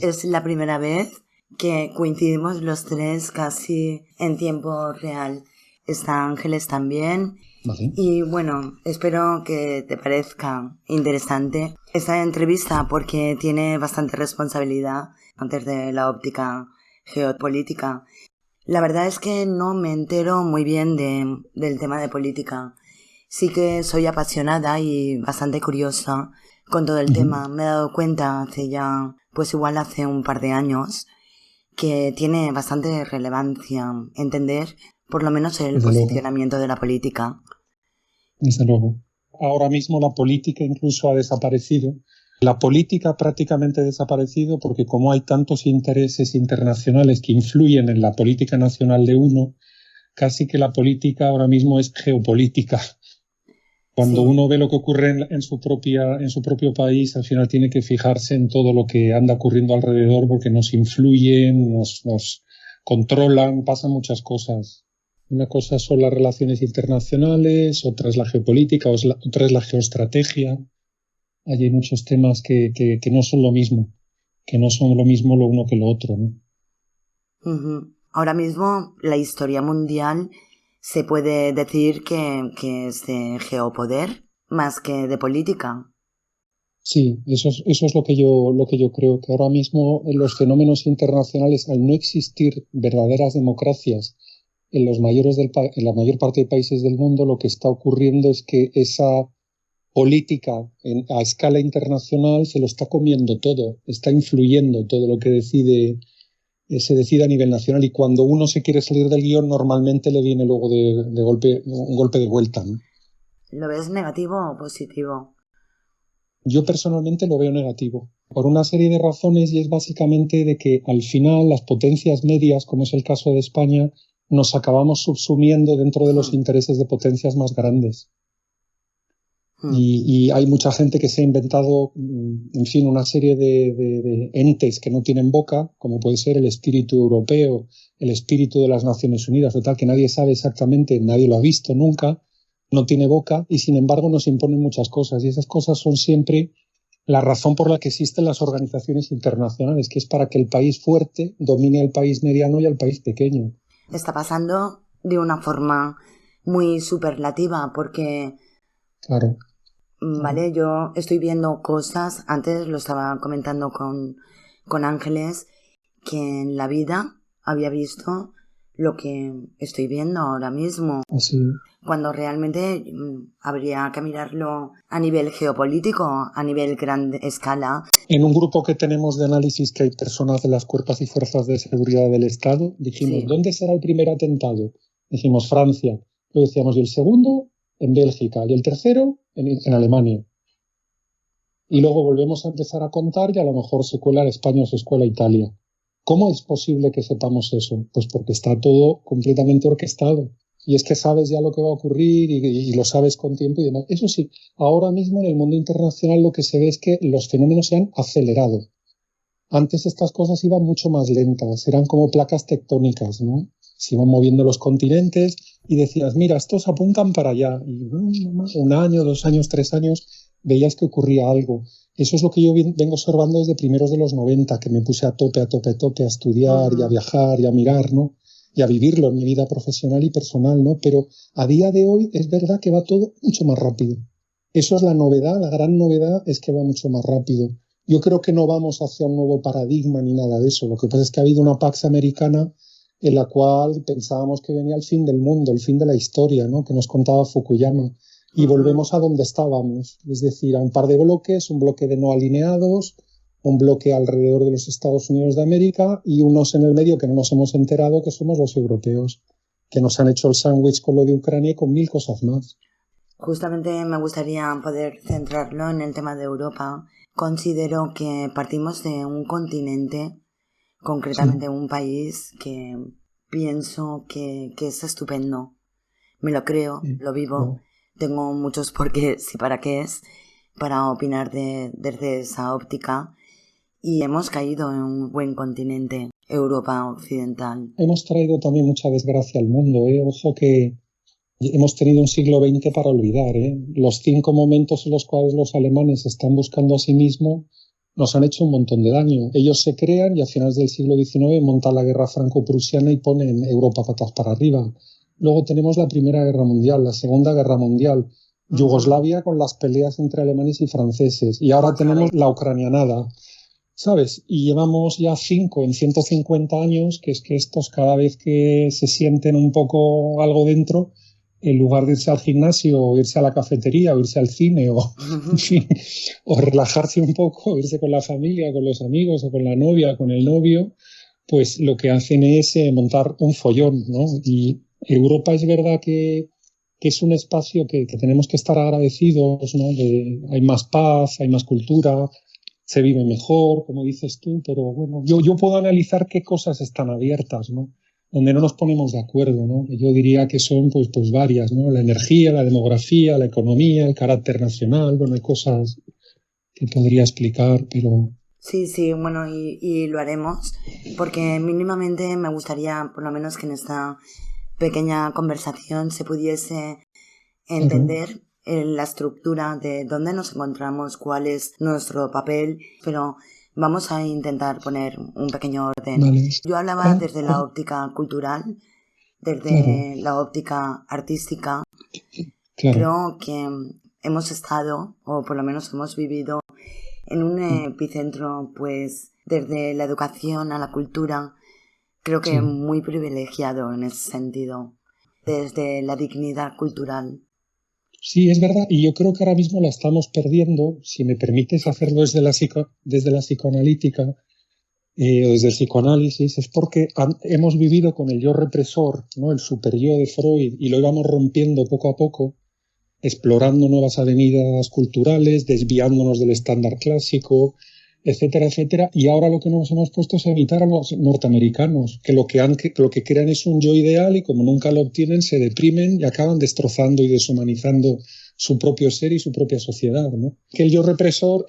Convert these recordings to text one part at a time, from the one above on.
Es la primera vez que coincidimos los tres casi en tiempo real. Está Ángeles también. Vale. Y bueno, espero que te parezca interesante esta entrevista porque tiene bastante responsabilidad desde la óptica geopolítica. La verdad es que no me entero muy bien del tema de política. Sí que soy apasionada y bastante curiosa con todo el tema. Me he dado cuenta hace ya, pues igual hace un par de años, que tiene bastante relevancia entender por lo menos el Desde luego. posicionamiento de la política. Desde luego. Ahora mismo la política incluso ha desaparecido. La política prácticamente ha desaparecido porque como hay tantos intereses internacionales que influyen en la política nacional de uno, casi que la política ahora mismo es geopolítica. Cuando uno ve lo que ocurre en su propio país, al final tiene que fijarse en todo lo que anda ocurriendo alrededor porque nos influyen, nos controlan, pasan muchas cosas. Una cosa son las relaciones internacionales, otra es la geopolítica, otra es la geoestrategia. Allí hay muchos temas que no son lo mismo, que no son lo mismo lo uno que lo otro, ¿no? Ahora mismo la historia mundial se puede decir que es de geopoder más que de política. Sí, eso es lo que yo creo, que ahora mismo en los fenómenos internacionales, al no existir verdaderas democracias en la mayor parte de países del mundo, lo que está ocurriendo es que esa política a escala internacional se lo está comiendo todo, está influyendo todo lo que se decide a nivel nacional, y cuando uno se quiere salir del guión normalmente le viene luego de golpe un golpe de vuelta, ¿no? ¿Lo ves negativo o positivo? Yo personalmente lo veo negativo, por una serie de razones, y es básicamente de que al final las potencias medias, como es el caso de España, nos acabamos subsumiendo dentro de los intereses de potencias más grandes. Y hay mucha gente que se ha inventado, en fin, una serie de entes que no tienen boca, como puede ser el espíritu europeo, el espíritu de las Naciones Unidas o tal, que nadie sabe exactamente, nadie lo ha visto nunca, no tiene boca, y sin embargo nos imponen muchas cosas. Y esas cosas son siempre la razón por la que existen las organizaciones internacionales, que es para que el país fuerte domine al país mediano y al país pequeño. Está pasando de una forma muy superlativa porque... Claro. Vale, yo estoy viendo cosas, antes lo estaba comentando con Ángeles, que en la vida había visto lo que estoy viendo ahora mismo. Así. Cuando realmente habría que mirarlo a nivel geopolítico, a nivel gran escala. En un grupo que tenemos de análisis, que hay personas de las cuerpos y fuerzas de seguridad del Estado, dijimos, ¿dónde será el primer atentado? Dijimos Francia. Lo decíamos, y el segundo en Bélgica, y el tercero en Alemania. Y luego volvemos a empezar a contar y a lo mejor se cuela España o se cuela Italia. ¿Cómo es posible que sepamos eso? Pues porque está todo completamente orquestado. Y es que sabes ya lo que va a ocurrir y lo sabes con tiempo y demás. Eso sí, ahora mismo en el mundo internacional lo que se ve es que los fenómenos se han acelerado. Antes estas cosas iban mucho más lentas, eran como placas tectónicas, ¿no? Se iban moviendo los continentes y decías, mira, estos apuntan para allá. Y un año, 2 años, 3 años, veías que ocurría algo. Eso es lo que yo vengo observando desde primeros de los 90, que me puse a tope a estudiar y a viajar y a mirar, ¿no? Y a vivirlo en mi vida profesional y personal, ¿no? Pero a día de hoy es verdad que va todo mucho más rápido. Eso es la novedad, la gran novedad es que va mucho más rápido. Yo creo que no vamos hacia un nuevo paradigma ni nada de eso. Lo que pasa es que ha habido una Pax Americana en la cual pensábamos que venía el fin del mundo, el fin de la historia, ¿no? Que nos contaba Fukuyama. Y volvemos a donde estábamos, es decir, a un par de bloques, un bloque de no alineados, un bloque alrededor de los Estados Unidos de América y unos en el medio que no nos hemos enterado, que somos los europeos, que nos han hecho el sándwich con lo de Ucrania y con 1000 cosas más. Justamente me gustaría poder centrarlo en el tema de Europa. Considero que partimos de un continente, concretamente un país que pienso que es estupendo. Me lo creo, lo vivo. Tengo muchos porqués y para qué es para opinar desde esa óptica. Y hemos caído en un buen continente, Europa occidental. Hemos traído también mucha desgracia al mundo, ¿eh? Ojo que hemos tenido un siglo XX para olvidar, ¿eh? Los 5 momentos en los cuales los alemanes están buscando a sí mismos nos han hecho un montón de daño. Ellos se crean y a finales del siglo XIX montan la guerra franco-prusiana y ponen Europa patas para arriba. Luego tenemos la Primera Guerra Mundial, la Segunda Guerra Mundial, Yugoslavia con las peleas entre alemanes y franceses, y ahora tenemos la ucranianada, ¿sabes? Y llevamos ya 5 en 150 años, que es que estos cada vez que se sienten un poco algo dentro, en lugar de irse al gimnasio, o irse a la cafetería, o irse al cine, en fin, o relajarse un poco, irse con la familia, con los amigos, o con la novia, con el novio, pues lo que hacen es montar un follón, ¿no? Y Europa es verdad que es un espacio que tenemos que estar agradecidos, ¿no? Hay más paz, hay más cultura, se vive mejor, como dices tú, pero bueno, yo puedo analizar qué cosas están abiertas, ¿no? Donde no nos ponemos de acuerdo, ¿no? Yo diría que son pues varias, ¿no? La energía, la demografía, la economía, el carácter nacional, bueno, hay cosas que podría explicar, pero... Sí, bueno, y lo haremos, porque mínimamente me gustaría, por lo menos que en esta pequeña conversación se pudiese entender la estructura de dónde nos encontramos, cuál es nuestro papel, pero vamos a intentar poner un pequeño orden. Vale. Yo hablaba desde la óptica cultural, desde la óptica artística. Creo que hemos estado, o por lo menos hemos vivido, en un epicentro, pues, desde la educación a la cultura, creo que muy privilegiado en ese sentido, desde la dignidad cultural. Sí, es verdad, y yo creo que ahora mismo la estamos perdiendo, si me permites hacerlo desde la psicoanalítica o desde el psicoanálisis, es porque hemos vivido con el yo represor, ¿no? El superyo de Freud, y lo íbamos rompiendo poco a poco, explorando nuevas avenidas culturales, desviándonos del estándar clásico, etcétera, etcétera, y ahora lo que nos hemos puesto es evitar a los norteamericanos, que lo que crean es un yo ideal y como nunca lo obtienen se deprimen y acaban destrozando y deshumanizando su propio ser y su propia sociedad, ¿no? Que el yo represor,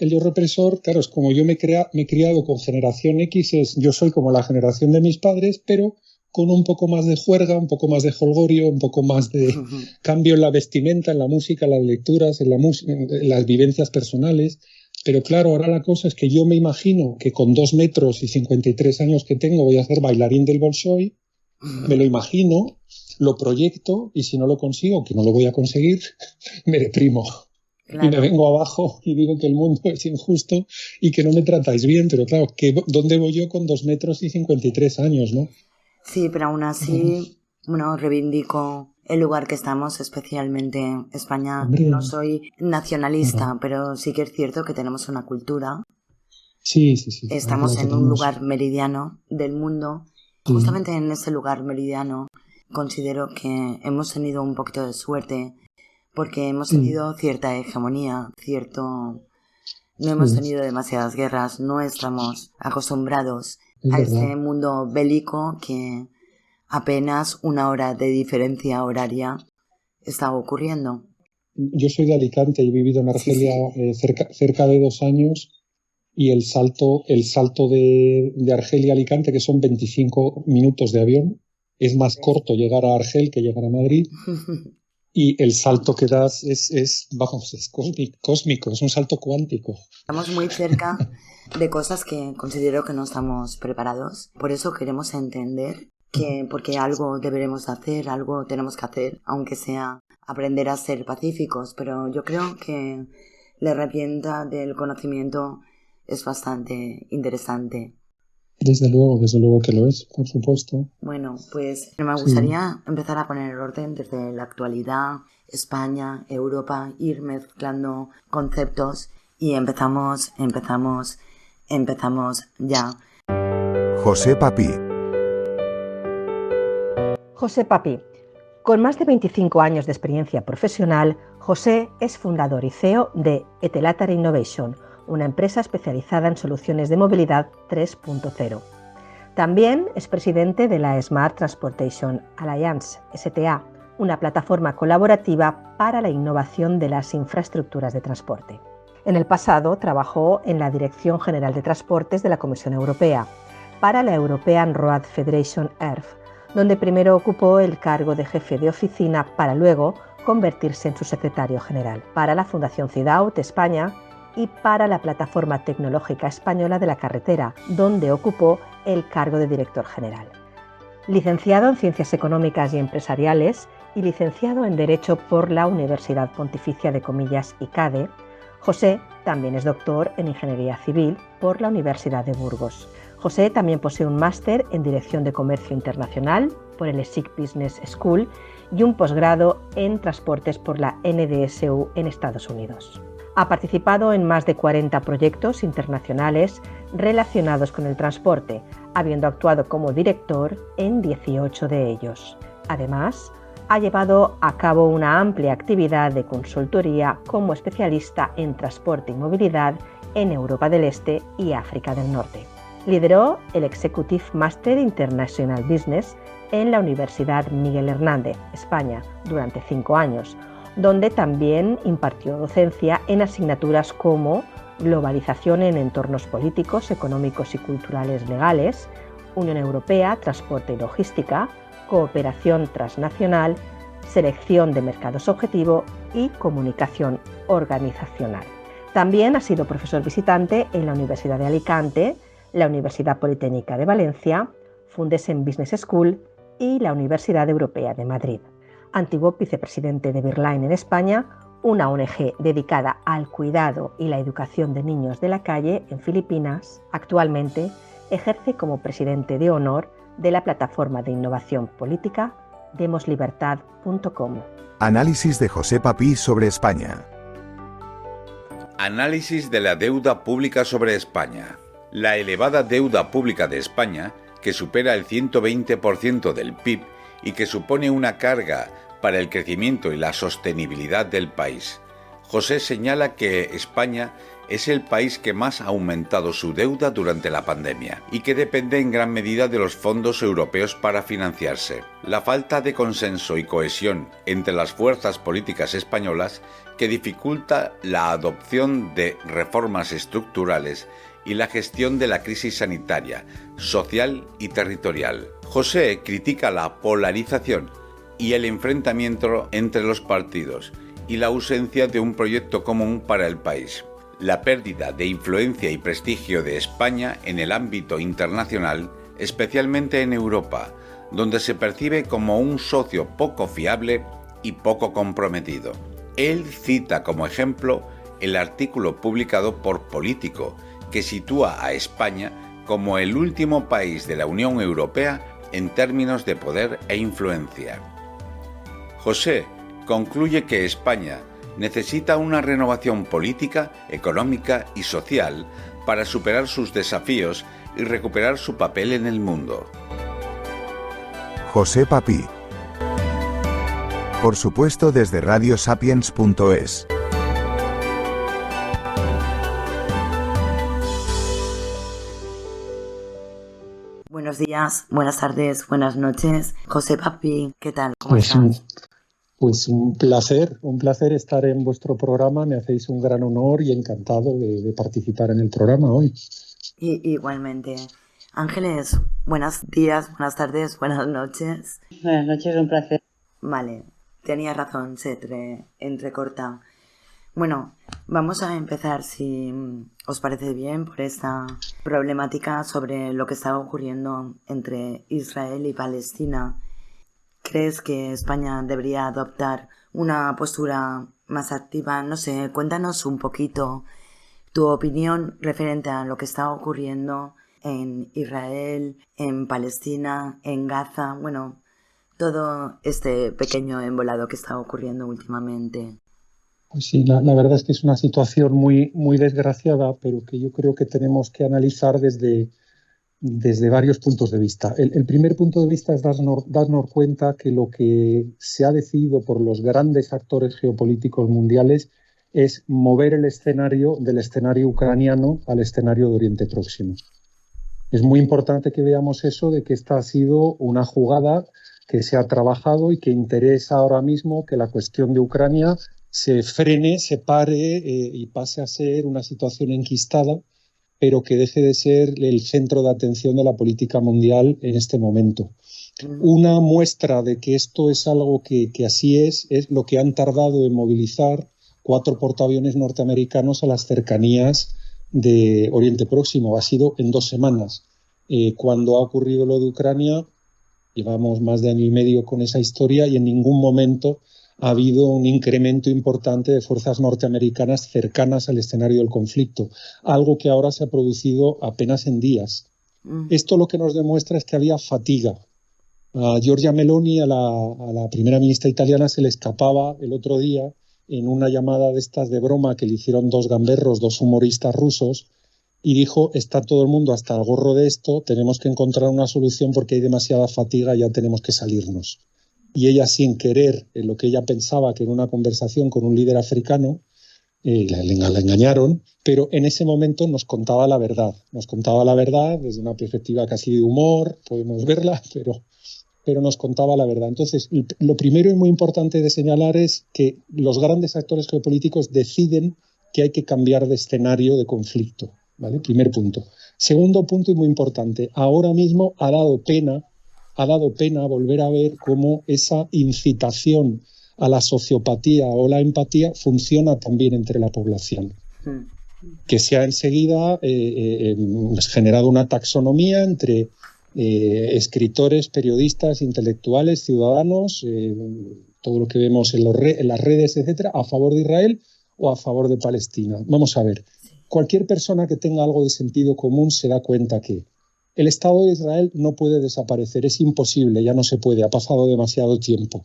claro, es como yo me he criado con generación X, yo soy como la generación de mis padres, pero con un poco más de juerga, un poco más de jolgorio, un poco más de cambio en la vestimenta, en la música, en las lecturas, en las vivencias personales. Pero claro, ahora la cosa es que yo me imagino que con 2 metros y 53 años que tengo voy a ser bailarín del Bolshoi, me lo imagino, lo proyecto y si no lo consigo, que no lo voy a conseguir, me deprimo. Claro. Y me vengo abajo y digo que el mundo es injusto y que no me tratáis bien, pero claro, ¿dónde voy yo con 2 metros y 53 años, no? Sí, pero aún así, bueno, reivindico el lugar que estamos, especialmente España. Hombre, no soy nacionalista, pero sí que es cierto que tenemos una cultura. Sí. Estamos en un lugar meridiano del mundo. Justamente en ese lugar meridiano considero que hemos tenido un poquito de suerte porque hemos tenido cierta hegemonía, no hemos tenido demasiadas guerras, no estamos acostumbrados a ese mundo bélico que apenas 1 hora de diferencia horaria está ocurriendo. Yo soy de Alicante y he vivido en Argelia cerca de 2 años y el salto de Argelia a Alicante, que son 25 minutos de avión, es más corto llegar a Argel que llegar a Madrid y el salto que das es cósmico, es un salto cuántico. Estamos muy cerca de cosas que considero que no estamos preparados, por eso queremos entender que porque algo deberemos hacer, algo tenemos que hacer, aunque sea aprender a ser pacíficos, pero yo creo que la herramienta del conocimiento es bastante interesante. Desde luego que lo es, por supuesto. Bueno, pues me gustaría empezar a poner orden desde la actualidad, España, Europa, ir mezclando conceptos y empezamos ya. José Papí. José Papí. Con más de 25 años de experiencia profesional, José es fundador y CEO de Etelatar Innovation, una empresa especializada en soluciones de movilidad 3.0. También es presidente de la Smart Transportation Alliance, STA, una plataforma colaborativa para la innovación de las infraestructuras de transporte. En el pasado trabajó en la Dirección General de Transportes de la Comisión Europea, para la European Road Federation ERF, donde primero ocupó el cargo de jefe de oficina para luego convertirse en su secretario general. Para la Fundación CIDAUT España y para la Plataforma Tecnológica Española de la Carretera, donde ocupó el cargo de director general. Licenciado en Ciencias Económicas y Empresariales y licenciado en Derecho por la Universidad Pontificia de Comillas y CADE, José también es doctor en Ingeniería Civil por la Universidad de Burgos. José también posee un máster en Dirección de Comercio Internacional por el ESIC Business School y un posgrado en Transportes por la NDSU en Estados Unidos. Ha participado en más de 40 proyectos internacionales relacionados con el transporte, habiendo actuado como director en 18 de ellos. Además, ha llevado a cabo una amplia actividad de consultoría como especialista en transporte y movilidad en Europa del Este y África del Norte. Lideró el Executive Master International Business en la Universidad Miguel Hernández, España, durante 5 años, donde también impartió docencia en asignaturas como Globalización en entornos políticos, económicos y culturales legales, Unión Europea, Transporte y Logística, Cooperación transnacional, Selección de mercados objetivo y Comunicación organizacional. También ha sido profesor visitante en la Universidad de Alicante, la Universidad Politécnica de Valencia, Fundesen Business School y la Universidad Europea de Madrid. Antiguo vicepresidente de Birline en España, una ONG dedicada al cuidado y la educación de niños de la calle en Filipinas. Actualmente ejerce como presidente de honor de la plataforma de innovación política demoslibertad.com. Análisis de José Papí sobre España. Análisis de la deuda pública sobre España. La elevada deuda pública de España, que supera el 120% del PIB y que supone una carga para el crecimiento y la sostenibilidad del país. José señala que España es el país que más ha aumentado su deuda durante la pandemia y que depende en gran medida de los fondos europeos para financiarse. La falta de consenso y cohesión entre las fuerzas políticas españolas que dificulta la adopción de reformas estructurales y la gestión de la crisis sanitaria, social y territorial. José critica la polarización y el enfrentamiento entre los partidos y la ausencia de un proyecto común para el país. La pérdida de influencia y prestigio de España en el ámbito internacional, especialmente en Europa, donde se percibe como un socio poco fiable y poco comprometido. Él cita como ejemplo el artículo publicado por Político, que sitúa a España como el último país de la Unión Europea en términos de poder e influencia. José concluye que España necesita una renovación política, económica y social para superar sus desafíos y recuperar su papel en el mundo. José Papí. Por supuesto desde radiosapiens.es. Buenos días, buenas tardes, buenas noches. José Papí, ¿qué tal? ¿Cómo estás? Pues un placer estar en vuestro programa. Me hacéis un gran honor y encantado de participar en el programa hoy. Igualmente. Ángeles, buenos días, buenas tardes, buenas noches. Buenas noches, un placer. Vale, tenías razón, se entrecorta. Bueno, vamos a empezar, si os parece bien, por esta problemática sobre lo que está ocurriendo entre Israel y Palestina. ¿Crees que España debería adoptar una postura más activa? No sé, cuéntanos un poquito tu opinión referente a lo que está ocurriendo en Israel, en Palestina, en Gaza, bueno, todo este pequeño embolado que está ocurriendo últimamente. Pues sí, la verdad es que es una situación muy, muy desgraciada, pero que yo creo que tenemos que analizar desde varios puntos de vista. El primer punto de vista es darnos cuenta que lo que se ha decidido por los grandes actores geopolíticos mundiales es mover el escenario del escenario ucraniano al escenario de Oriente Próximo. Es muy importante que veamos eso, de que esta ha sido una jugada que se ha trabajado y que interesa ahora mismo que la cuestión de Ucrania se frene, se pare y pase a ser una situación enquistada, pero que deje de ser el centro de atención de la política mundial en este momento. Una muestra de que esto es algo que así es lo que han tardado en movilizar 4 portaaviones norteamericanos a las cercanías de Oriente Próximo. Ha sido en 2 semanas. Cuando ha ocurrido lo de Ucrania, llevamos más de año y medio con esa historia y en ningún momento ha habido un incremento importante de fuerzas norteamericanas cercanas al escenario del conflicto, algo que ahora se ha producido apenas en días. Esto lo que nos demuestra es que había fatiga. A Giorgia Meloni, a la primera ministra italiana, se le escapaba el otro día en una llamada de estas de broma que le hicieron 2 gamberros, 2 humoristas rusos, y dijo, está todo el mundo hasta el gorro de esto, tenemos que encontrar una solución porque hay demasiada fatiga, ya tenemos que salirnos. Y ella, sin querer, en lo que ella pensaba que era una conversación con un líder africano, la engañaron, pero en ese momento nos contaba la verdad. Nos contaba la verdad desde una perspectiva casi de humor, podemos verla, pero nos contaba la verdad. Entonces, lo primero y muy importante de señalar es que los grandes actores geopolíticos deciden que hay que cambiar de escenario de conflicto, ¿vale? Primer punto. Segundo punto y muy importante, ahora mismo ha dado pena volver a ver cómo esa incitación a la sociopatía o la empatía funciona también entre la población. Que se ha enseguida generado una taxonomía entre escritores, periodistas, intelectuales, ciudadanos, todo lo que vemos en las redes, etcétera, a favor de Israel o a favor de Palestina. Vamos a ver, cualquier persona que tenga algo de sentido común se da cuenta que el Estado de Israel no puede desaparecer, es imposible, ya no se puede, ha pasado demasiado tiempo.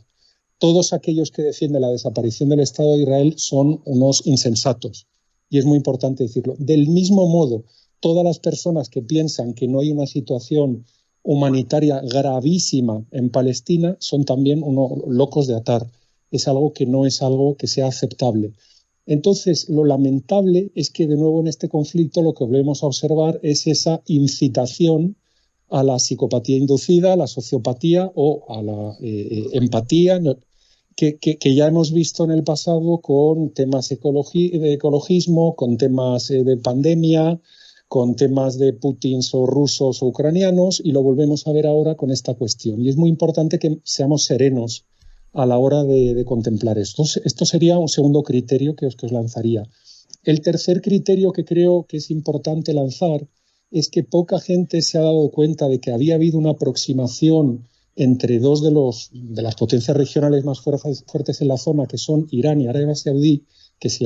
Todos aquellos que defienden la desaparición del Estado de Israel son unos insensatos, y es muy importante decirlo. Del mismo modo, todas las personas que piensan que no hay una situación humanitaria gravísima en Palestina son también unos locos de atar. Es algo que no es algo que sea aceptable. Entonces, lo lamentable es que, de nuevo, en este conflicto lo que volvemos a observar es esa incitación a la psicopatía inducida, a la sociopatía o a la empatía, que ya hemos visto en el pasado con temas de ecologismo, con temas de pandemia, con temas de Putins o rusos o ucranianos, y lo volvemos a ver ahora con esta cuestión. Y es muy importante que seamos serenos a la hora de contemplar esto. Esto sería un segundo criterio que os lanzaría. El tercer criterio que creo que es importante lanzar es que poca gente se ha dado cuenta de que había habido una aproximación entre dos de las potencias regionales más fuertes en la zona, que son Irán y Arabia Saudí, que se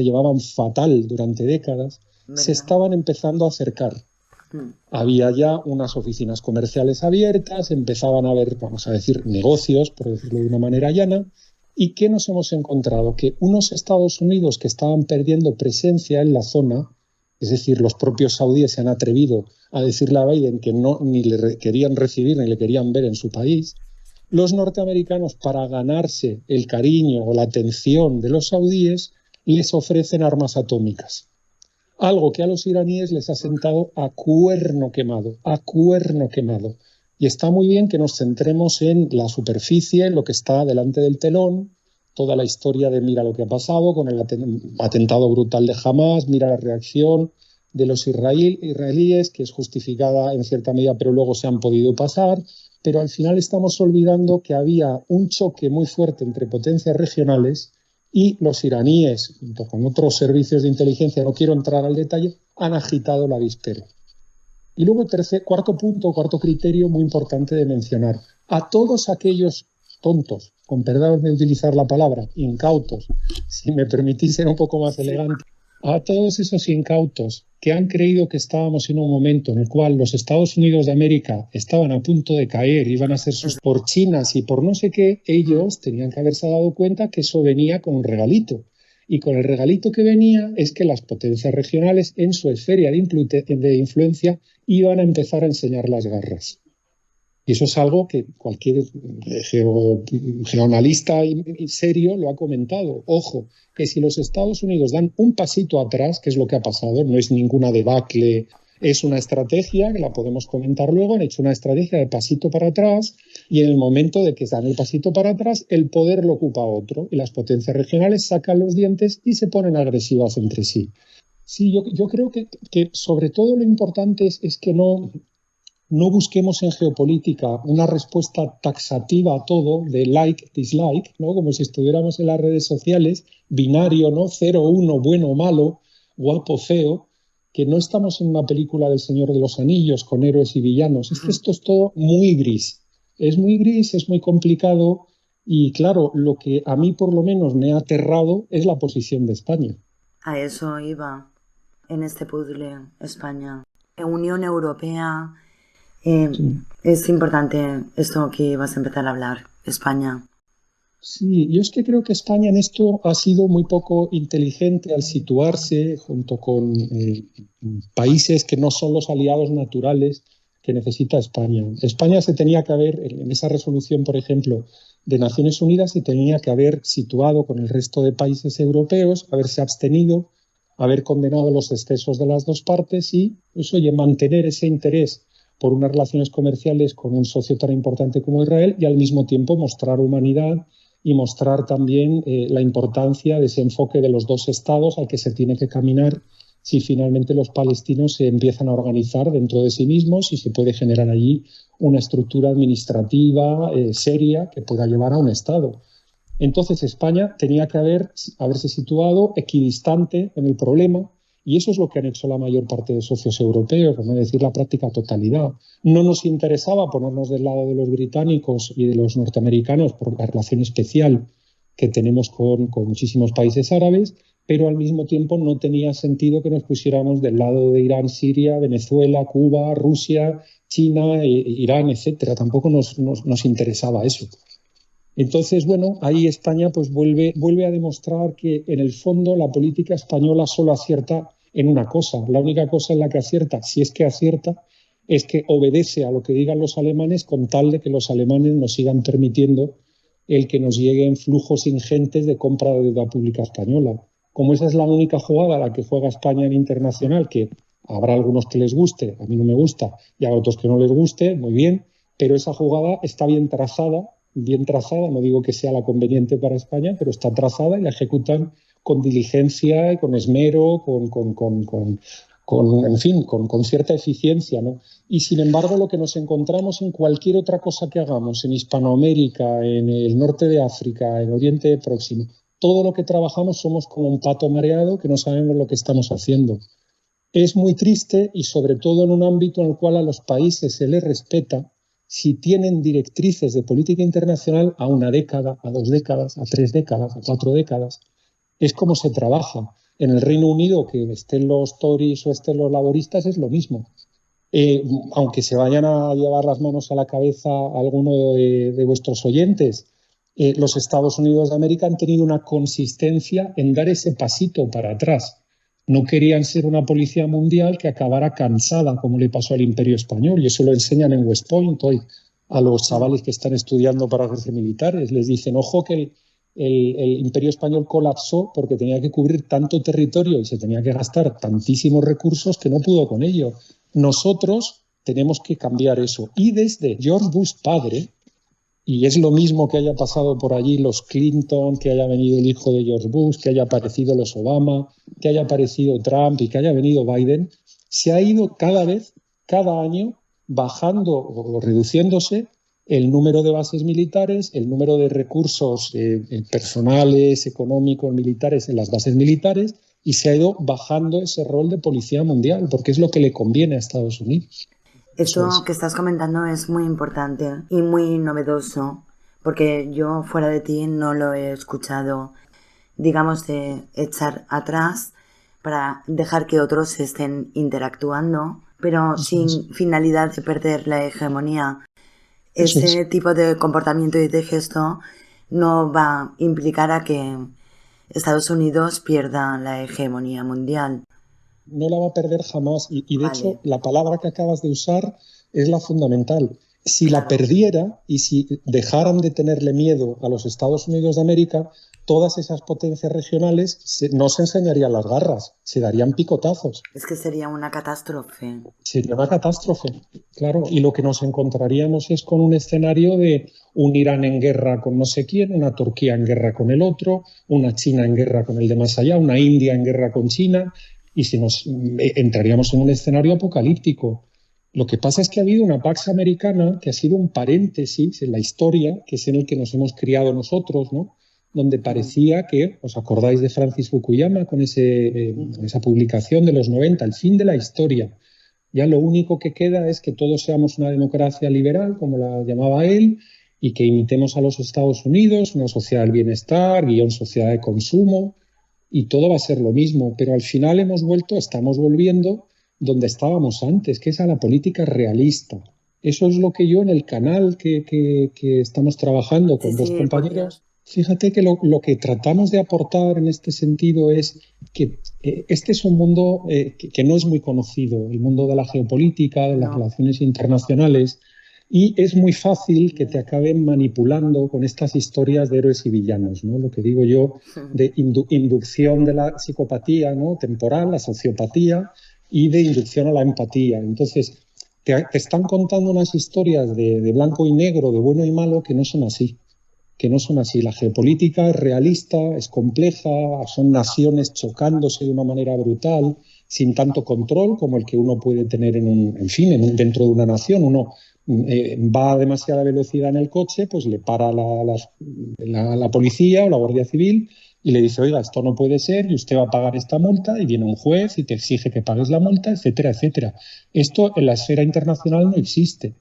llevaban fatal durante décadas, se estaban empezando a acercar. Había ya unas oficinas comerciales abiertas, empezaban a haber, vamos a decir, negocios, por decirlo de una manera llana. ¿Y qué nos hemos encontrado? Que unos Estados Unidos que estaban perdiendo presencia en la zona, es decir, los propios saudíes se han atrevido a decirle a Biden que no ni le querían recibir ni le querían ver en su país, los norteamericanos, para ganarse el cariño o la atención de los saudíes, les ofrecen armas atómicas. Algo que a los iraníes les ha sentado a cuerno quemado, a cuerno quemado. Y está muy bien que nos centremos en la superficie, en lo que está delante del telón, toda la historia de mira lo que ha pasado con el atentado brutal de Hamás, mira la reacción de los israelíes, que es justificada en cierta medida, pero luego se han podido pasar. Pero al final estamos olvidando que había un choque muy fuerte entre potencias regionales y los iraníes, junto con otros servicios de inteligencia, no quiero entrar al detalle, han agitado la avispero. Y luego, cuarto criterio muy importante de mencionar. A todos aquellos tontos, con perdón de utilizar la palabra, incautos, si me permitís ser un poco más elegante, a todos esos incautos que han creído que estábamos en un momento en el cual los Estados Unidos de América estaban a punto de caer, iban a ser por chinas y por no sé qué, ellos tenían que haberse dado cuenta que eso venía con un regalito. Y con el regalito que venía es que las potencias regionales en su esfera de influencia iban a empezar a enseñar las garras. Y eso es algo que cualquier geoanalista serio lo ha comentado. Ojo, que si los Estados Unidos dan un pasito atrás, que es lo que ha pasado, no es ninguna debacle, es una estrategia, que la podemos comentar luego, han hecho una estrategia de pasito para atrás, y en el momento de que dan el pasito para atrás, el poder lo ocupa otro, y las potencias regionales sacan los dientes y se ponen agresivas entre sí. Sí, yo creo que sobre todo lo importante es que no no busquemos en geopolítica una respuesta taxativa a todo de like, dislike, ¿no? Como si estuviéramos en las redes sociales, binario, ¿no? 0, 1, bueno o malo, guapo, feo, que no estamos en una película del Señor de los Anillos con héroes y villanos. Es que esto es todo muy gris. Es muy gris, es muy complicado y, claro, lo que a mí por lo menos me ha aterrado es la posición de España. A eso iba en este puzzle España. En Unión Europea Sí. es importante esto que vas a empezar a hablar, España. Sí, yo es que creo que España en esto ha sido muy poco inteligente al situarse junto con países que no son los aliados naturales que necesita España. España se tenía que haber, en esa resolución, por ejemplo, de Naciones Unidas, se tenía que haber situado con el resto de países europeos, haberse abstenido, haber condenado los excesos de las dos partes y, pues, oye, mantener ese interés por unas relaciones comerciales con un socio tan importante como Israel y al mismo tiempo mostrar humanidad y mostrar también la importancia de ese enfoque de los dos estados al que se tiene que caminar si finalmente los palestinos se empiezan a organizar dentro de sí mismos y se puede generar allí una estructura administrativa seria que pueda llevar a un estado. Entonces España tenía que haberse situado equidistante en el problema y eso es lo que han hecho la mayor parte de socios europeos, por no decir la práctica totalidad. No nos interesaba ponernos del lado de los británicos y de los norteamericanos por la relación especial que tenemos con muchísimos países árabes, pero al mismo tiempo no tenía sentido que nos pusiéramos del lado de Irán, Siria, Venezuela, Cuba, Rusia, China, Irán, etcétera. Tampoco nos interesaba eso. Entonces, bueno, ahí España pues vuelve a demostrar que en el fondo la política española solo acierta en una cosa. La única cosa en la que acierta, si es que acierta, es que obedece a lo que digan los alemanes con tal de que los alemanes nos sigan permitiendo el que nos lleguen flujos ingentes de compra de deuda pública española. Como esa es la única jugada a la que juega España en internacional, que habrá algunos que les guste, a mí no me gusta, y a otros que no les guste, muy bien, pero esa jugada está bien trazada, no digo que sea la conveniente para España, pero está trazada y la ejecutan con diligencia y con esmero, en fin, con cierta eficiencia, ¿no? Y sin embargo, lo que nos encontramos en cualquier otra cosa que hagamos, en Hispanoamérica, en el norte de África, en Oriente Próximo, todo lo que trabajamos somos como un pato mareado que no sabemos lo que estamos haciendo. Es muy triste y sobre todo en un ámbito en el cual a los países se les respeta si tienen directrices de política internacional a una década, a 2 décadas, a 3 décadas, a 4 décadas. Es como se trabaja. En el Reino Unido, que estén los Tories o estén los laboristas, es lo mismo. Aunque se vayan a llevar las manos a la cabeza a alguno de vuestros oyentes, los Estados Unidos de América han tenido una consistencia en dar ese pasito para atrás. No querían ser una policía mundial que acabara cansada, como le pasó al Imperio Español, y eso lo enseñan en West Point hoy a los chavales que están estudiando para ser militares. Les dicen, ojo, que el Imperio Español colapsó porque tenía que cubrir tanto territorio y se tenía que gastar tantísimos recursos que no pudo con ello. Nosotros tenemos que cambiar eso. Y desde George Bush padre, y es lo mismo que haya pasado por allí los Clinton, que haya venido el hijo de George Bush, que haya aparecido los Obama, que haya aparecido Trump y que haya venido Biden, se ha ido cada año, bajando o reduciéndose el número de bases militares, el número de recursos personales, económicos, militares en las bases militares, y se ha ido bajando ese rol de policía mundial, porque es lo que le conviene a Estados Unidos. Esto que estás comentando es muy importante y muy novedoso, porque yo fuera de ti no lo he escuchado, digamos, de echar atrás para dejar que otros estén interactuando, pero sin finalidad de perder la hegemonía. Ese tipo de comportamiento y de gesto no va a implicar a que Estados Unidos pierda la hegemonía mundial. No la va a perder jamás y de hecho la palabra que acabas de usar es la fundamental. Si la perdiera y si dejaran de tenerle miedo a los Estados Unidos de América, todas esas potencias regionales no se enseñarían las garras, se darían picotazos. Es que sería una catástrofe. Sería una catástrofe, claro. Y lo que nos encontraríamos es con un escenario de un Irán en guerra con no sé quién, una Turquía en guerra con el otro, una China en guerra con el de más allá, una India en guerra con China, y si entraríamos en un escenario apocalíptico. Lo que pasa es que ha habido una Pax Americana que ha sido un paréntesis en la historia, que es en el que nos hemos criado nosotros, ¿no? Donde parecía que, ¿os acordáis de Francis Fukuyama con esa publicación de los 90, el fin de la historia? Ya lo único que queda es que todos seamos una democracia liberal, como la llamaba él, y que imitemos a los Estados Unidos, una sociedad del bienestar, guión sociedad de consumo, y todo va a ser lo mismo. Pero al final estamos volviendo donde estábamos antes, que es a la política realista. Eso es lo que yo en el canal que estamos trabajando con dos compañeros, fíjate que lo que tratamos de aportar en este sentido es que este es un mundo que no es muy conocido, el mundo de la geopolítica, de las relaciones internacionales, y es muy fácil que te acaben manipulando con estas historias de héroes y villanos, ¿no? Lo que digo yo de inducción de la psicopatía, ¿no? Temporal, la sociopatía, y de inducción a la empatía. Entonces, te están contando unas historias de blanco y negro, de bueno y malo, que no son así. La geopolítica es realista, es compleja, son naciones chocándose de una manera brutal, sin tanto control como el que uno puede tener dentro de una nación. Uno va a demasiada velocidad en el coche, pues le para la policía o la Guardia Civil y le dice, oiga, esto no puede ser y usted va a pagar esta multa, y viene un juez y te exige que pagues la multa, etcétera, etcétera. Esto en la esfera internacional no existe.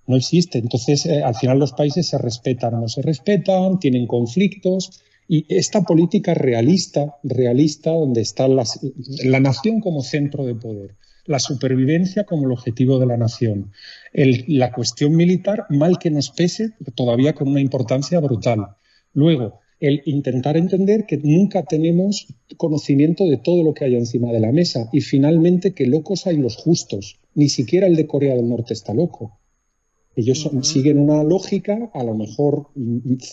No existe. Entonces, al final los países se respetan o no se respetan, tienen conflictos, y esta política realista donde está la nación como centro de poder, la supervivencia como el objetivo de la nación, la cuestión militar, mal que nos pese, todavía con una importancia brutal. Luego, el intentar entender que nunca tenemos conocimiento de todo lo que hay encima de la mesa, y finalmente que locos hay los justos. Ni siquiera el de Corea del Norte está loco. Ellos siguen una lógica, a lo mejor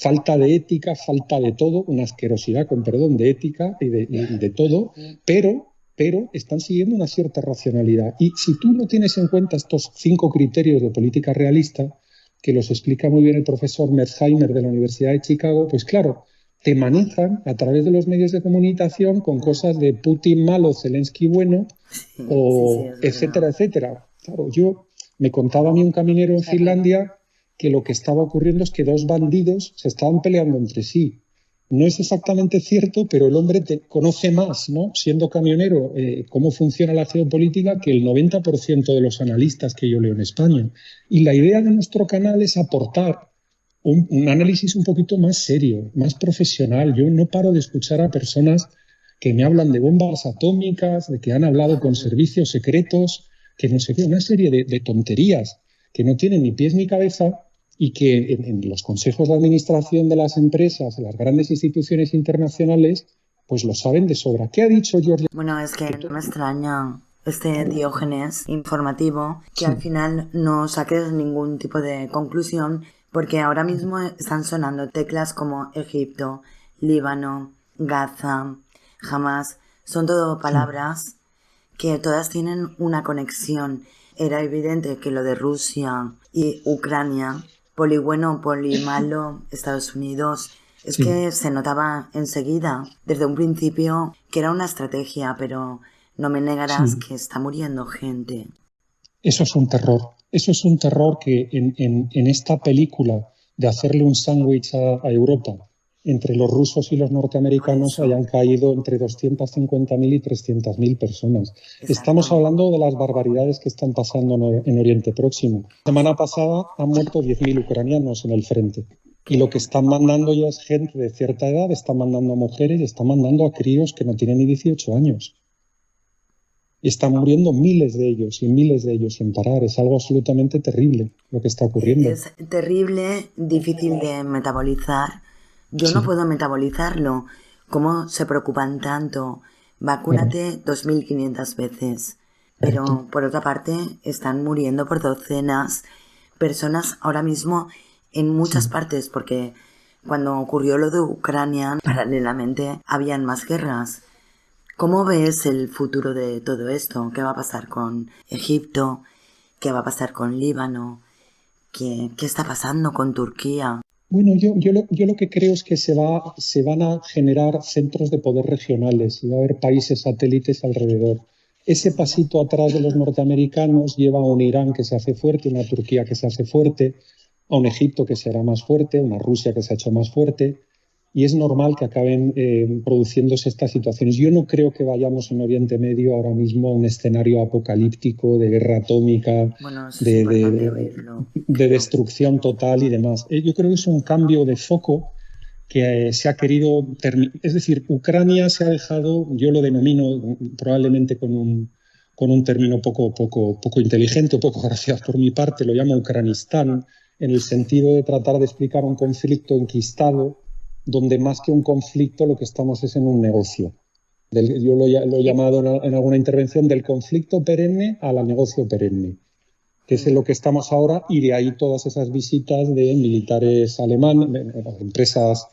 falta de ética, falta de todo, una asquerosidad, con perdón, de ética y de todo, pero están siguiendo una cierta racionalidad. Y si tú no tienes en cuenta estos 5 criterios de política realista, que los explica muy bien el profesor Merzheimer de la Universidad de Chicago, pues claro, te manejan a través de los medios de comunicación con cosas de Putin malo, Zelensky bueno, etcétera, etcétera. Claro, me contaba a mí un caminero en Finlandia que lo que estaba ocurriendo es que 2 bandidos se estaban peleando entre sí. No es exactamente cierto, pero el hombre conoce más, ¿no? Siendo camionero, cómo funciona la geopolítica que el 90% de los analistas que yo leo en España. Y la idea de nuestro canal es aportar un análisis un poquito más serio, más profesional. Yo no paro de escuchar a personas que me hablan de bombas atómicas, de que han hablado con servicios secretos, que no sé qué, una serie de tonterías que no tienen ni pies ni cabeza, y que en los consejos de administración de las empresas, de las grandes instituciones internacionales, pues lo saben de sobra. ¿Qué ha dicho George? Bueno, es que no me extraña este Diógenes informativo que al final no saques ningún tipo de conclusión, porque ahora mismo están sonando teclas como Egipto, Líbano, Gaza, Hamas. Son todo palabras que todas tienen una conexión. Era evidente que lo de Rusia y Ucrania, poli bueno, poli malo, Estados Unidos, es que se notaba enseguida, desde un principio, que era una estrategia, pero no me negarás que está muriendo gente. Eso es un terror que en esta película de hacerle un sándwich a Europa, entre los rusos y los norteamericanos, hayan caído entre 250.000 y 300.000 personas. Exacto. Estamos hablando de las barbaridades que están pasando en Oriente Próximo. La semana pasada han muerto 10.000 ucranianos en el frente. Y lo que están mandando ya es gente de cierta edad, están mandando a mujeres, están mandando a críos que no tienen ni 18 años. Y están muriendo miles de ellos sin parar. Es algo absolutamente terrible lo que está ocurriendo. Es terrible, difícil de metabolizar. Yo no puedo metabolizarlo. ¿Cómo se preocupan tanto? Vacúnate 2.500 veces. Pero, por otra parte, están muriendo por docenas personas ahora mismo en muchas partes, porque cuando ocurrió lo de Ucrania, paralelamente habían más guerras. ¿Cómo ves el futuro de todo esto? ¿Qué va a pasar con Egipto? ¿Qué va a pasar con Líbano? ¿Qué está pasando con Turquía? Bueno, yo lo que creo es que se van a generar centros de poder regionales y va a haber países satélites alrededor. Ese pasito atrás de los norteamericanos lleva a un Irán que se hace fuerte, una Turquía que se hace fuerte, a un Egipto que se hará más fuerte, una Rusia que se ha hecho más fuerte, y es normal que acaben produciéndose estas situaciones. Yo no creo que vayamos en Oriente Medio ahora mismo a un escenario apocalíptico de guerra atómica, Bueno, eso es importante oírlo. de destrucción total y demás. Yo creo que es un cambio de foco que se ha querido terminar. Es decir, Ucrania se ha dejado, yo lo denomino probablemente con un término poco inteligente o poco gracioso por mi parte, lo llamo Ucranistán, en el sentido de tratar de explicar un conflicto enquistado, donde más que un conflicto lo que estamos es en un negocio. Yo lo he llamado en alguna intervención del conflicto perenne al negocio perenne, que es en lo que estamos ahora, y de ahí todas esas visitas de militares alemanes, de empresas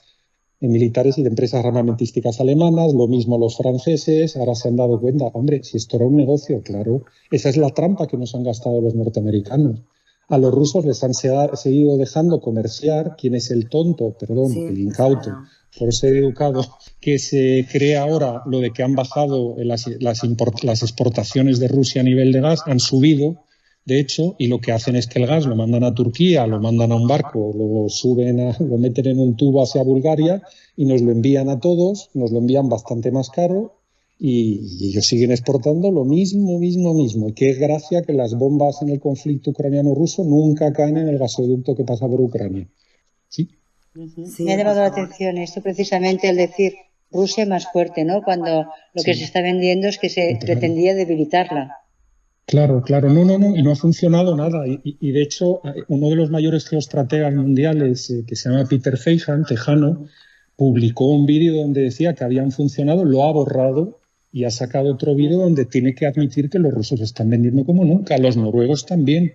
militares y de empresas armamentísticas alemanas, lo mismo los franceses. Ahora se han dado cuenta, hombre, si esto era un negocio, claro, esa es la trampa que nos han gastado los norteamericanos. A los rusos les han seguido dejando comerciar. ¿Quién es el tonto? Perdón, Sí, el incauto, claro. por ser educado, que se cree ahora lo de que han bajado las exportaciones de Rusia a nivel de gas, han subido, de hecho, y lo que hacen es que el gas lo mandan a Turquía, lo mandan a un barco, lo meten en un tubo hacia Bulgaria y nos lo envían a todos, nos lo envían bastante más caro. Y ellos siguen exportando lo mismo. Y qué gracia que las bombas en el conflicto ucraniano-ruso nunca caen en el gasoducto que pasa por Ucrania. ¿Sí? Sí, Me ha llamado la por favor. atención esto precisamente, el decir Rusia más fuerte, ¿no? Cuando lo que se está vendiendo es que se pretendía debilitarla. Claro. No, y no ha funcionado nada. Y de hecho, uno de los mayores geoestrategas mundiales, que se llama Peter Feiján, tejano, publicó un vídeo donde decía que habían funcionado, lo ha borrado y ha sacado otro vídeo donde tiene que admitir que los rusos están vendiendo como nunca, los noruegos también.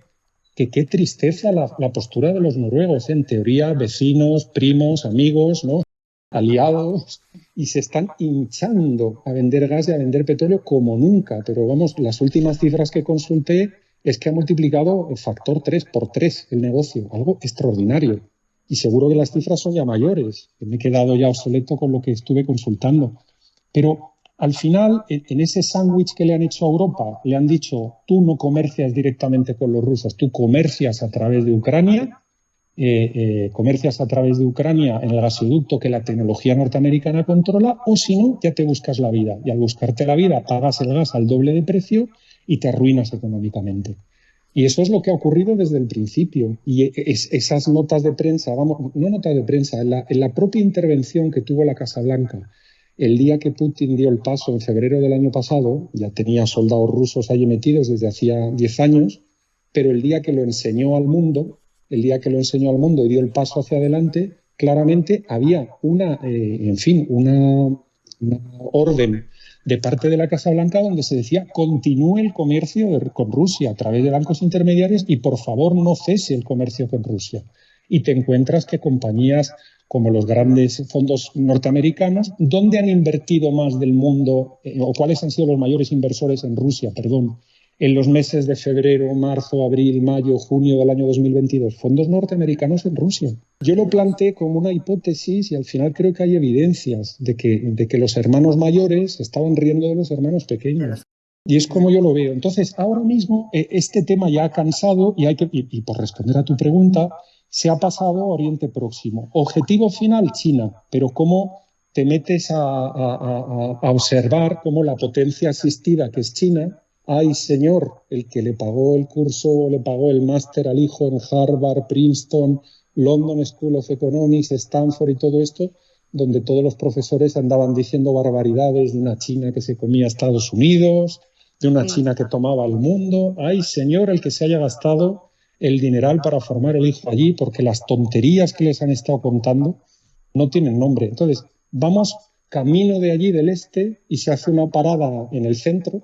Que qué tristeza la postura de los noruegos, en teoría vecinos, primos, amigos, ¿no? Aliados, y se están hinchando a vender gas y a vender petróleo como nunca. Pero vamos, las últimas cifras que consulté es que ha multiplicado el factor 3 por 3 el negocio, algo extraordinario. Y seguro que las cifras son ya mayores, que me he quedado ya obsoleto con lo que estuve consultando. Pero al final, en ese sándwich que le han hecho a Europa, le han dicho, tú no comercias directamente con los rusos, tú comercias a través de Ucrania, en el gasoducto que la tecnología norteamericana controla, o si no, ya te buscas la vida. Y al buscarte la vida, pagas el gas al doble de precio y te arruinas económicamente. Y eso es lo que ha ocurrido desde el principio. Y esas notas de prensa, no notas de prensa, en la propia intervención que tuvo la Casa Blanca, el día que Putin dio el paso en febrero del año pasado, ya tenía soldados rusos allí metidos desde hacía 10 años, pero el día que lo enseñó al mundo y dio el paso hacia adelante, claramente había una orden de parte de la Casa Blanca donde se decía continúe el comercio con Rusia a través de bancos intermediarios y por favor no cese el comercio con Rusia. Y te encuentras que compañías como los grandes fondos norteamericanos, ¿dónde han invertido más del mundo o cuáles han sido los mayores inversores en Rusia, en los meses de febrero, marzo, abril, mayo, junio del año 2022? Fondos norteamericanos en Rusia. Yo lo planteé como una hipótesis y al final creo que hay evidencias de que los hermanos mayores estaban riendo de los hermanos pequeños. Y es como yo lo veo. Entonces, ahora mismo este tema ya ha cansado y por responder a tu pregunta, se ha pasado a Oriente Próximo. Objetivo final, China. Pero ¿cómo te metes a observar cómo la potencia asistida que es China? Ay, señor, el que le pagó el curso, le pagó el máster al hijo en Harvard, Princeton, London School of Economics, Stanford y todo esto, donde todos los profesores andaban diciendo barbaridades de una China que se comía a Estados Unidos, de una China que tomaba el mundo. Ay, señor, el que se haya gastado el dineral para formar el hijo allí, porque las tonterías que les han estado contando no tienen nombre. Entonces, vamos camino de allí, del este, y se hace una parada en el centro.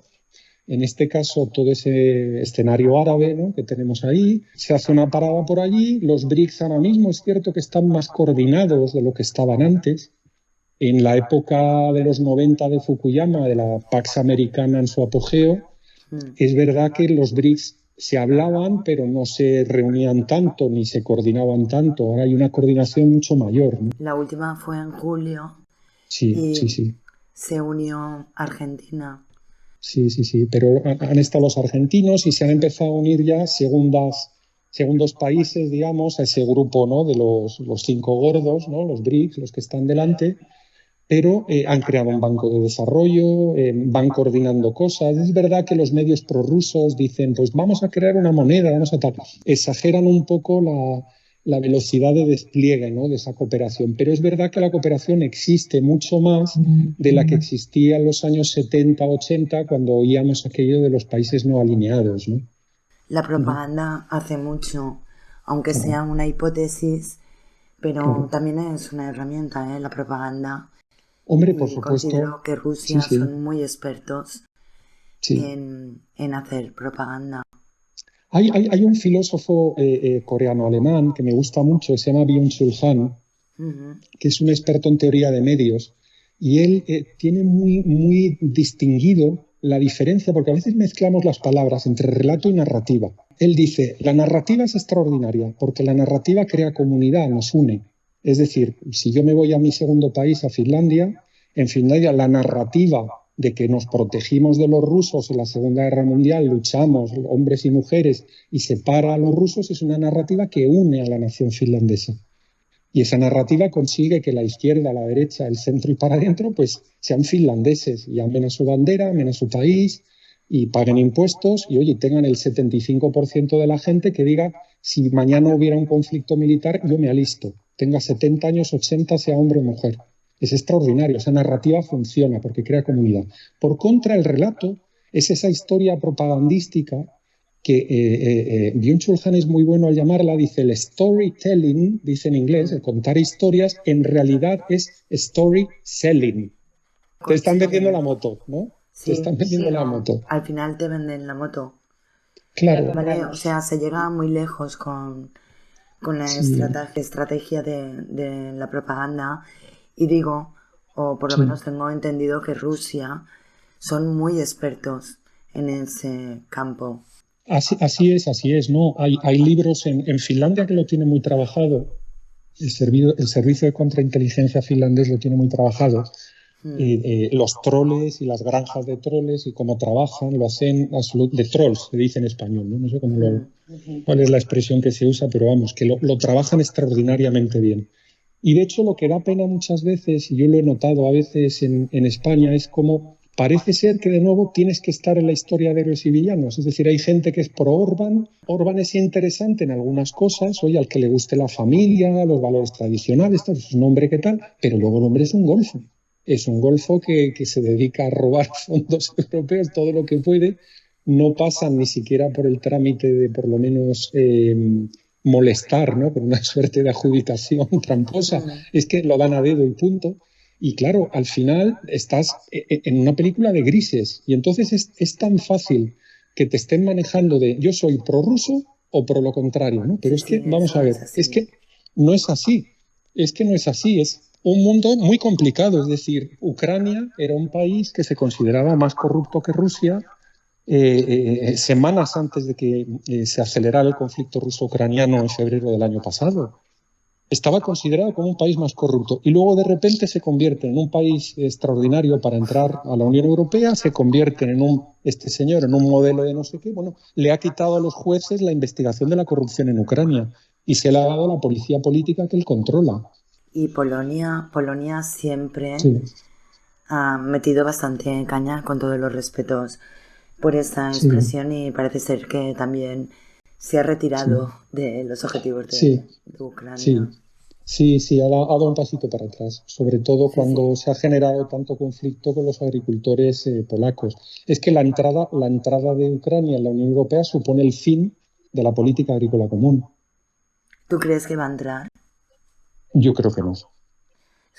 En este caso, todo ese escenario árabe, ¿no?, que tenemos ahí, se hace una parada por allí. Los BRICS ahora mismo es cierto que están más coordinados de lo que estaban antes. En la época de los 90 de Fukuyama, de la Pax Americana en su apogeo, es verdad que los BRICS se hablaban, pero no se reunían tanto ni se coordinaban tanto. Ahora hay una coordinación mucho mayor, ¿no? La última fue en julio. Sí. Se unió Argentina. Sí, sí, sí, pero han estado los argentinos y se han empezado a unir ya segundos países, digamos, a ese grupo, ¿no? De los 5 gordos, ¿no? Los BRICS, los que están delante, pero han creado un banco de desarrollo, van coordinando cosas. Es verdad que los medios prorrusos dicen, pues vamos a crear una moneda, vamos a tal. Exageran un poco la velocidad de despliegue, ¿no? De esa cooperación, pero es verdad que la cooperación existe mucho más de la que existía en los años 70, 80, cuando oíamos aquello de los países no alineados, ¿no? La propaganda hace mucho, aunque sea una hipótesis, pero también es una herramienta, la propaganda. Hombre, por Y supuesto. considero que Rusia Sí, sí. son muy expertos Sí. en hacer propaganda. Hay un filósofo coreano-alemán que me gusta mucho, se llama Byung-Chul Han, que es un experto en teoría de medios, y él tiene muy distinguido la diferencia, porque a veces mezclamos las palabras entre relato y narrativa. Él dice, la narrativa es extraordinaria, porque la narrativa crea comunidad, nos une. Es decir, si yo me voy a mi segundo país, a Finlandia, en Finlandia la narrativa de que nos protegimos de los rusos en la Segunda Guerra Mundial, luchamos, hombres y mujeres, y separa a los rusos, es una narrativa que une a la nación finlandesa. Y esa narrativa consigue que la izquierda, la derecha, el centro y para adentro, pues sean finlandeses y amen a su bandera, amen a su país y paguen impuestos y, oye, tengan el 75% de la gente que diga, si mañana hubiera un conflicto militar, yo me alisto. Tenga 70 años, 80, sea hombre o mujer. Es extraordinario, esa narrativa funciona porque crea comunidad. Por contra, el relato es esa historia propagandística que Byung-Chul Han es muy bueno al llamarla, dice el storytelling, dice en inglés, el contar historias, en realidad es story selling. Te están vendiendo la moto, ¿no? Sí, te están vendiendo la moto. Al final te venden la moto. Claro. Vale, o sea, se llega muy lejos con la estrategia de la propaganda y digo, o por lo menos tengo entendido que Rusia son muy expertos en ese campo. Así es, ¿no? Hay libros en Finlandia que lo tienen muy trabajado. El servicio de contrainteligencia finlandés lo tiene muy trabajado. Los troles y las granjas de troles y cómo trabajan, lo hacen de trolls, se dice en español, ¿no? No sé cuál es la expresión que se usa, pero vamos, que lo trabajan extraordinariamente bien. Y de hecho lo que da pena muchas veces, y yo lo he notado a veces en España, es como parece ser que de nuevo tienes que estar en la historia de héroes y villanos. Es decir, hay gente que es pro Orbán. Orbán es interesante en algunas cosas, oye, al que le guste la familia, los valores tradicionales, tal, es un hombre que tal, pero luego el hombre es un golfo. Es un golfo que se dedica a robar fondos europeos todo lo que puede. No pasan ni siquiera por el trámite de, por lo menos, molestar, ¿no? Por una suerte de adjudicación tramposa. Es que lo dan a dedo y punto. Y claro, al final estás en una película de grises. Y entonces es tan fácil que te estén manejando de yo soy prorruso o pro lo contrario, ¿no? Pero es que, vamos a ver, es que no es así. Es que no es así. Es un mundo muy complicado. Es decir, Ucrania era un país que se consideraba más corrupto que Rusia. Semanas antes de que se acelerara el conflicto ruso-ucraniano en febrero del año pasado, estaba considerado como un país más corrupto y luego de repente se convierte en un país extraordinario para entrar a la Unión Europea, se convierte este señor en un modelo de no sé qué, bueno, le ha quitado a los jueces la investigación de la corrupción en Ucrania y se le ha dado a la policía política que él controla. Y Polonia siempre ha metido bastante caña, con todos los respetos por esta expresión, y parece ser que también se ha retirado de los objetivos de Ucrania. Sí, ha dado un pasito para atrás, sobre todo cuando se ha generado tanto conflicto con los agricultores polacos. Es que la entrada de Ucrania en la Unión Europea supone el fin de la política agrícola común. ¿Tú crees que va a entrar? Yo creo que no.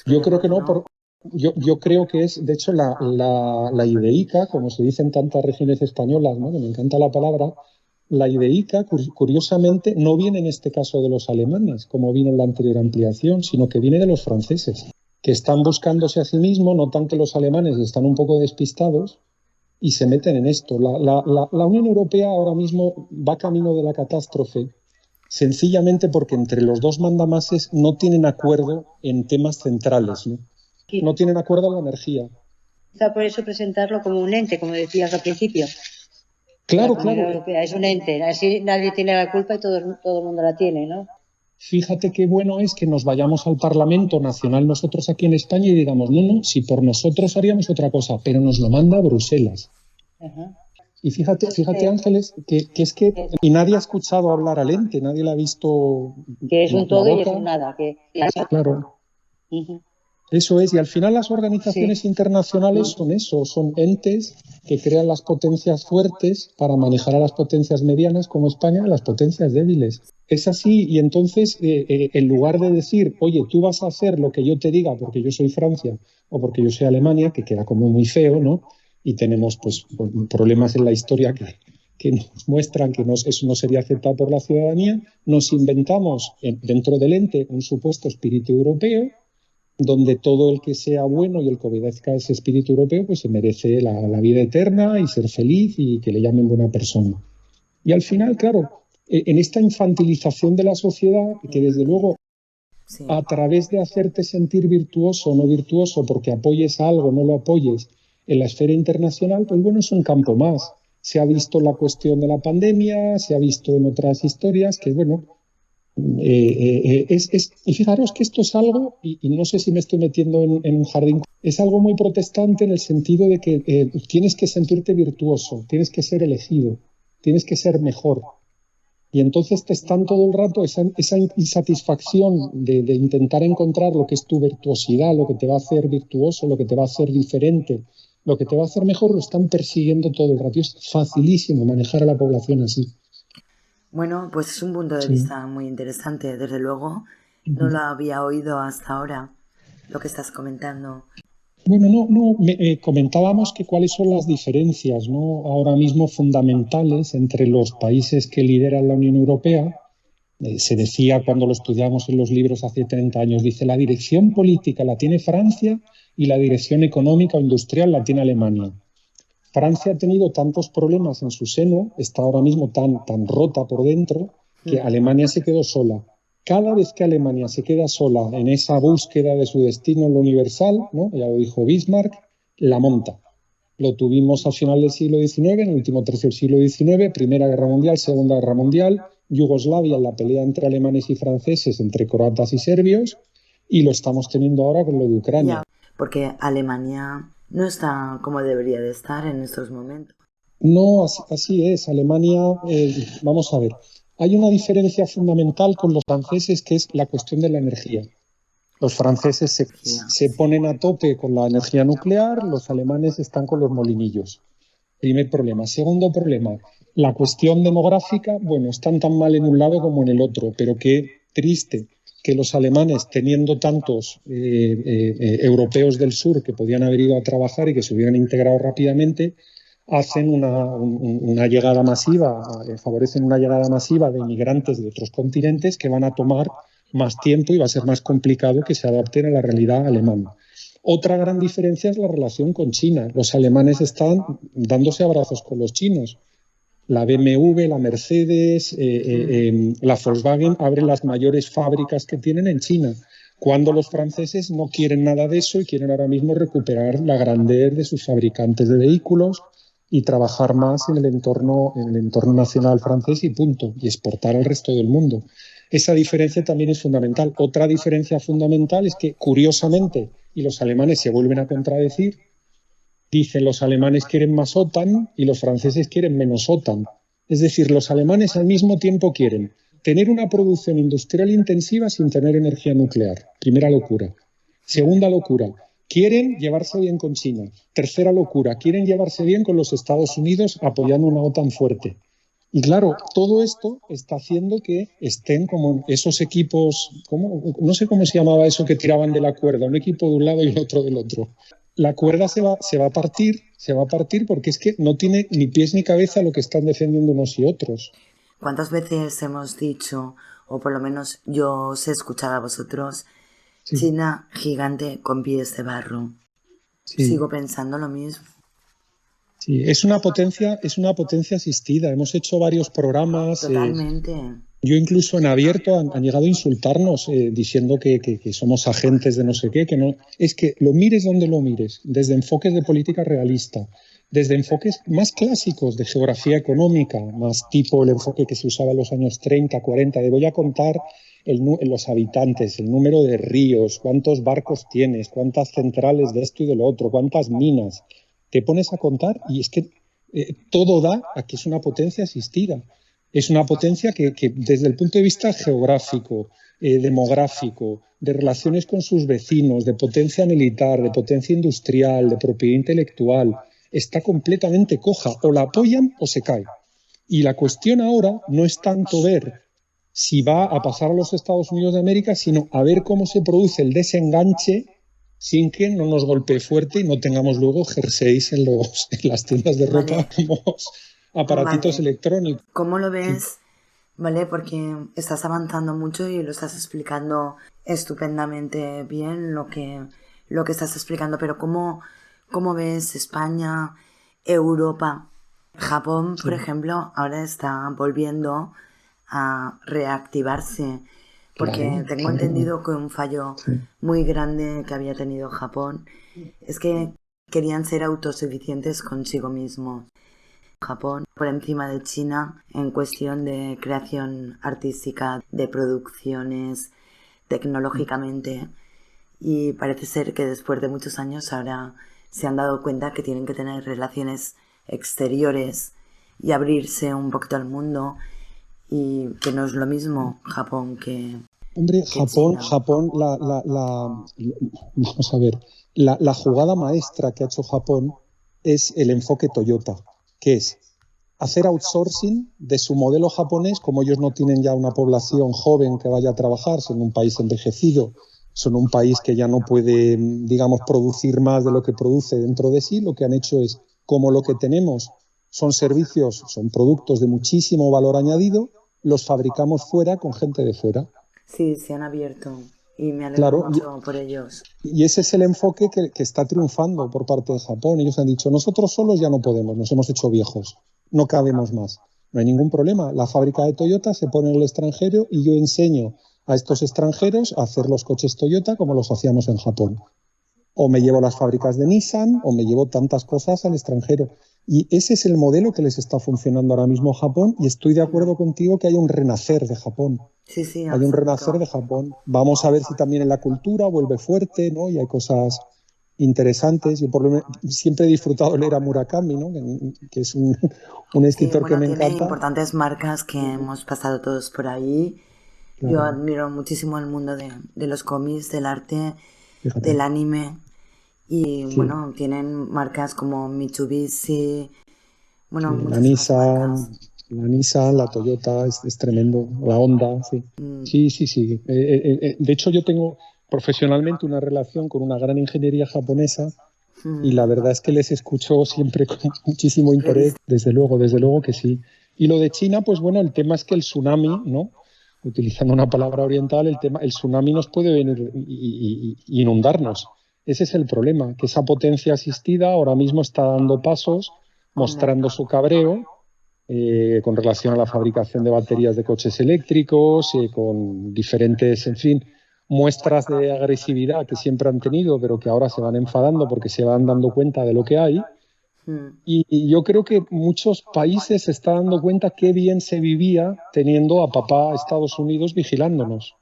Yo creo que no. Yo creo que es, de hecho, la ideica, como se dice en tantas regiones españolas, ¿no? Que me encanta la palabra, la ideica, curiosamente, no viene en este caso de los alemanes, como vino en la anterior ampliación, sino que viene de los franceses, que están buscándose a sí mismos, notan que los alemanes están un poco despistados y se meten en esto. La Unión Europea ahora mismo va camino de la catástrofe, sencillamente porque entre los dos mandamases no tienen acuerdo en temas centrales, ¿no? No tienen acuerdo en la energía. Está por eso presentarlo como un ente, como decías al principio. Claro, La Unión claro. Europea es un ente, así nadie tiene la culpa y todo el mundo la tiene, ¿no? Fíjate qué bueno es que nos vayamos al Parlamento Nacional nosotros aquí en España y digamos, no, si por nosotros haríamos otra cosa, pero nos lo manda Bruselas. Ajá. Y fíjate Ángeles, que es que y nadie ha escuchado hablar al ente, nadie le ha visto Que es un la todo y es boca. un nada. Claro. Uh-huh. Eso es, y al final las organizaciones internacionales son eso, son entes que crean las potencias fuertes para manejar a las potencias medianas como España, a las potencias débiles. Es así, y entonces en lugar de decir, oye, tú vas a hacer lo que yo te diga porque yo soy Francia o porque yo soy Alemania, que queda como muy feo, ¿no? Y tenemos pues problemas en la historia que nos muestran que eso no sería aceptado por la ciudadanía, nos inventamos dentro del ente un supuesto espíritu europeo donde todo el que sea bueno y el que obedezca a ese espíritu europeo pues se merece la vida eterna y ser feliz y que le llamen buena persona. Y al final, claro, en esta infantilización de la sociedad, que desde luego a través de hacerte sentir virtuoso o no virtuoso porque apoyes a algo, no lo apoyes en la esfera internacional, pues bueno, es un campo más. Se ha visto la cuestión de la pandemia, se ha visto en otras historias que, bueno, y fijaros que esto es algo, y no sé si me estoy metiendo en un jardín, es algo muy protestante en el sentido de que tienes que sentirte virtuoso, tienes que ser elegido, tienes que ser mejor. Y entonces te están todo el rato esa insatisfacción de intentar encontrar lo que es tu virtuosidad, lo que te va a hacer virtuoso, lo que te va a hacer diferente, lo que te va a hacer mejor, lo están persiguiendo todo el rato. Es facilísimo manejar a la población así. Bueno, pues es un punto de vista muy interesante, desde luego. No lo había oído hasta ahora, lo que estás comentando. Bueno, comentábamos que cuáles son las diferencias, ¿no? Ahora mismo fundamentales entre los países que lideran la Unión Europea. Se decía cuando lo estudiamos en los libros hace 30 años, dice, la dirección política la tiene Francia y la dirección económica o industrial la tiene Alemania. Francia ha tenido tantos problemas en su seno, está ahora mismo tan rota por dentro, que Alemania se quedó sola. Cada vez que Alemania se queda sola en esa búsqueda de su destino en lo universal, ¿no? Ya lo dijo Bismarck, la monta. Lo tuvimos al final del siglo XIX, en el último tercio del siglo XIX, Primera Guerra Mundial, Segunda Guerra Mundial, Yugoslavia, la pelea entre alemanes y franceses, entre croatas y serbios, y lo estamos teniendo ahora con lo de Ucrania. Porque Alemania no está como debería de estar en estos momentos. No, así es. Alemania, vamos a ver, hay una diferencia fundamental con los franceses que es la cuestión de la energía. Los franceses se ponen a tope con la energía nuclear, los alemanes están con los molinillos. Primer problema. Segundo problema, la cuestión demográfica, bueno, están tan mal en un lado como en el otro, pero qué triste que los alemanes, teniendo tantos europeos del sur que podían haber ido a trabajar y que se hubieran integrado rápidamente, hacen una llegada masiva, favorecen una llegada masiva de inmigrantes de otros continentes que van a tomar más tiempo y va a ser más complicado que se adapten a la realidad alemana. Otra gran diferencia es la relación con China. Los alemanes están dándose abrazos con los chinos. La BMW, la Mercedes, la Volkswagen abren las mayores fábricas que tienen en China, cuando los franceses no quieren nada de eso y quieren ahora mismo recuperar la grandeza de sus fabricantes de vehículos y trabajar más en el entorno nacional francés y punto, y exportar al resto del mundo. Esa diferencia también es fundamental. Otra diferencia fundamental es que, curiosamente, y los alemanes se vuelven a contradecir, dicen los alemanes quieren más OTAN y los franceses quieren menos OTAN. Es decir, los alemanes al mismo tiempo quieren tener una producción industrial intensiva sin tener energía nuclear. Primera locura. Segunda locura, quieren llevarse bien con China. Tercera locura, quieren llevarse bien con los Estados Unidos apoyando una OTAN fuerte. Y claro, todo esto está haciendo que estén como esos equipos, no sé cómo se llamaba eso que tiraban de la cuerda, un equipo de un lado y el otro del otro. La cuerda se va a partir porque es que no tiene ni pies ni cabeza lo que están defendiendo unos y otros. ¿Cuántas veces hemos dicho, o por lo menos yo os he escuchado a vosotros, sí, China gigante con pies de barro? Sí. Sigo pensando lo mismo. Sí, es una potencia asistida. Hemos hecho varios programas. Totalmente. Yo incluso en abierto han llegado a insultarnos diciendo que somos agentes de no sé qué, que no. Es que lo mires donde lo mires, desde enfoques de política realista, desde enfoques más clásicos de geografía económica, más tipo el enfoque que se usaba en los años 30, 40, de voy a contar los habitantes, el número de ríos, cuántos barcos tienes, cuántas centrales de esto y de lo otro, cuántas minas. Te pones a contar y es que todo da a que es una potencia asistida. Es una potencia que desde el punto de vista geográfico, demográfico, de relaciones con sus vecinos, de potencia militar, de potencia industrial, de propiedad intelectual, está completamente coja. O la apoyan o se cae. Y la cuestión ahora no es tanto ver si va a pasar a los Estados Unidos de América, sino a ver cómo se produce el desenganche sin que no nos golpee fuerte y no tengamos luego jerseys en las tiendas de ropa como aparatitos electrónicos. ¿Cómo lo ves? ¿Vale? Porque estás avanzando mucho y lo estás explicando estupendamente bien lo que estás explicando, pero ¿cómo ves España, Europa? Japón, por ejemplo, ahora está volviendo a reactivarse, porque tengo entendido que un fallo muy grande que había tenido Japón es que querían ser autosuficientes consigo mismos. Japón por encima de China en cuestión de creación artística, de producciones, tecnológicamente, y parece ser que después de muchos años ahora se han dado cuenta que tienen que tener relaciones exteriores y abrirse un poquito al mundo, y que no es lo mismo Japón que Japón, vamos a ver, la jugada maestra que ha hecho Japón es el enfoque Toyota, que es hacer outsourcing de su modelo japonés. Como ellos no tienen ya una población joven que vaya a trabajar, son un país envejecido, son un país que ya no puede, digamos, producir más de lo que produce dentro de sí, lo que han hecho es, como lo que tenemos son servicios, son productos de muchísimo valor añadido, los fabricamos fuera con gente de fuera. Sí, se han abierto y me alegro mucho por ellos. Y ese es el enfoque que está triunfando por parte de Japón. Ellos han dicho, nosotros solos ya no podemos, nos hemos hecho viejos, no cabemos más. No hay ningún problema. La fábrica de Toyota se pone en el extranjero y yo enseño a estos extranjeros a hacer los coches Toyota como los hacíamos en Japón. O me llevo las fábricas de Nissan, o me llevo tantas cosas al extranjero. Y ese es el modelo que les está funcionando ahora mismo a Japón, y estoy de acuerdo contigo que hay un renacer de Japón. Sí, hay un renacer de Japón. Vamos a ver si también en la cultura vuelve fuerte, ¿no? Y hay cosas interesantes. Yo siempre he disfrutado leer a Murakami, ¿no? Que es un escritor que me encanta. Tiene importantes marcas que hemos pasado todos por ahí. Claro. Yo admiro muchísimo el mundo de los cómics, del arte, del anime. Y bueno, tienen marcas como Mitsubishi, la Nissan, la Toyota, es tremendo, la Honda, sí. Sí. De hecho, yo tengo profesionalmente una relación con una gran ingeniería japonesa y la verdad es que les escucho siempre con muchísimo interés, desde luego que sí. Y lo de China, pues bueno, el tema es que el tsunami, ¿no? Utilizando una palabra oriental, el tsunami nos puede venir y inundarnos. Ese es el problema, que esa potencia asistida ahora mismo está dando pasos, mostrando su cabreo con relación a la fabricación de baterías de coches eléctricos, con diferentes, en fin, muestras de agresividad que siempre han tenido, pero que ahora se van enfadando porque se van dando cuenta de lo que hay. Y yo creo que muchos países se están dando cuenta qué bien se vivía teniendo a papá Estados Unidos vigilándonos.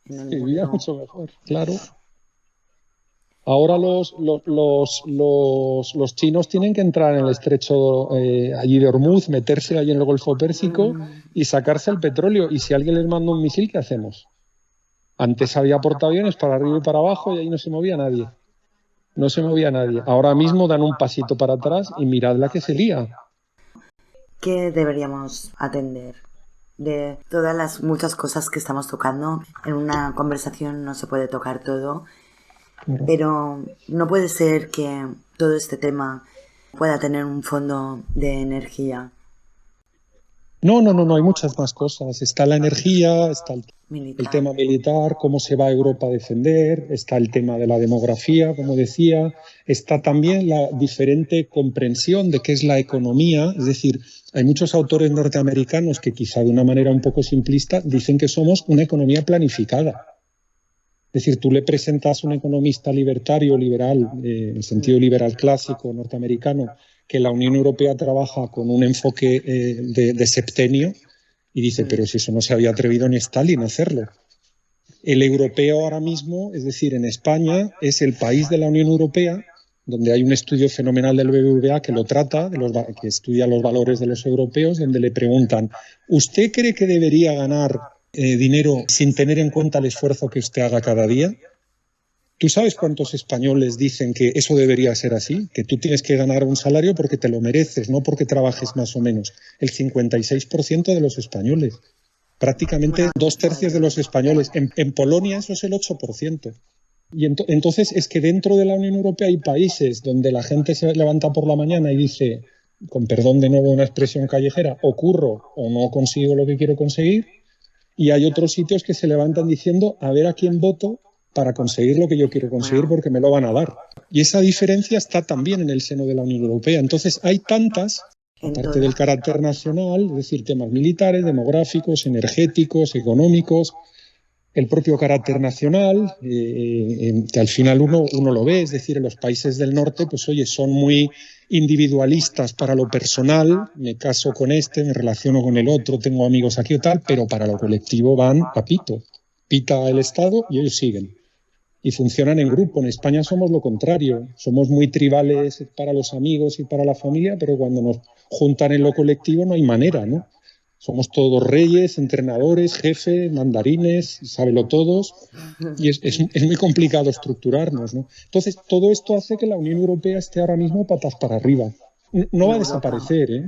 Se vivía mucho mejor, claro. Ahora los chinos tienen que entrar en el estrecho allí de Hormuz, meterse allí en el Golfo Pérsico y sacarse el petróleo. Y si alguien les manda un misil, ¿qué hacemos? Antes había portaaviones para arriba y para abajo y ahí no se movía nadie. No se movía nadie. Ahora mismo dan un pasito para atrás y mirad la que se lía. ¿Qué deberíamos atender? De todas las muchas cosas que estamos tocando, en una conversación no se puede tocar todo. Pero no puede ser que todo este tema pueda tener un fondo de energía. No, hay muchas más cosas. Está la energía, está el El tema militar, cómo se va a Europa a defender, está el tema de la demografía, como decía, está también la diferente comprensión de qué es la economía, es decir, hay muchos autores norteamericanos que quizá de una manera un poco simplista dicen que somos una economía planificada. Es decir, tú le presentas a un economista libertario, liberal, en sentido liberal clásico norteamericano, que la Unión Europea trabaja con un enfoque de septenio, y dice, pero si eso no se había atrevido ni Stalin a hacerlo. El europeo ahora mismo, es decir, en España, es el país de la Unión Europea, donde hay un estudio fenomenal del BBVA que lo trata, que estudia los valores de los europeos, donde le preguntan, ¿usted cree que debería ganar dinero sin tener en cuenta el esfuerzo que usted haga cada día? ¿Tú sabes cuántos españoles dicen que eso debería ser así? Que tú tienes que ganar un salario porque te lo mereces, no porque trabajes más o menos. El 56% de los españoles. Prácticamente 2/3 de los españoles. En Polonia eso es el 8%. Y entonces es que dentro de la Unión Europea hay países donde la gente se levanta por la mañana y dice, con perdón de nuevo una expresión callejera, o curro o no consigo lo que quiero conseguir. Y hay otros sitios que se levantan diciendo, a ver a quién voto para conseguir lo que yo quiero conseguir porque me lo van a dar. Y esa diferencia está también en el seno de la Unión Europea. Entonces hay tantas, aparte del carácter nacional, es decir, temas militares, demográficos, energéticos, económicos, el propio carácter nacional, que al final uno lo ve, es decir, en los países del norte, pues oye, son muy individualistas para lo personal, me caso con este, me relaciono con el otro, tengo amigos aquí o tal, pero para lo colectivo van a pito. Pita el Estado y ellos siguen. Y funcionan en grupo. En España somos lo contrario. Somos muy tribales para los amigos y para la familia, pero cuando nos juntan en lo colectivo no hay manera, ¿no? Somos todos reyes, entrenadores, jefes, mandarines, sábelo-todos, y es muy complicado estructurarnos, ¿no? Entonces, todo esto hace que la Unión Europea esté ahora mismo patas para arriba. No va a desaparecer, ¿eh?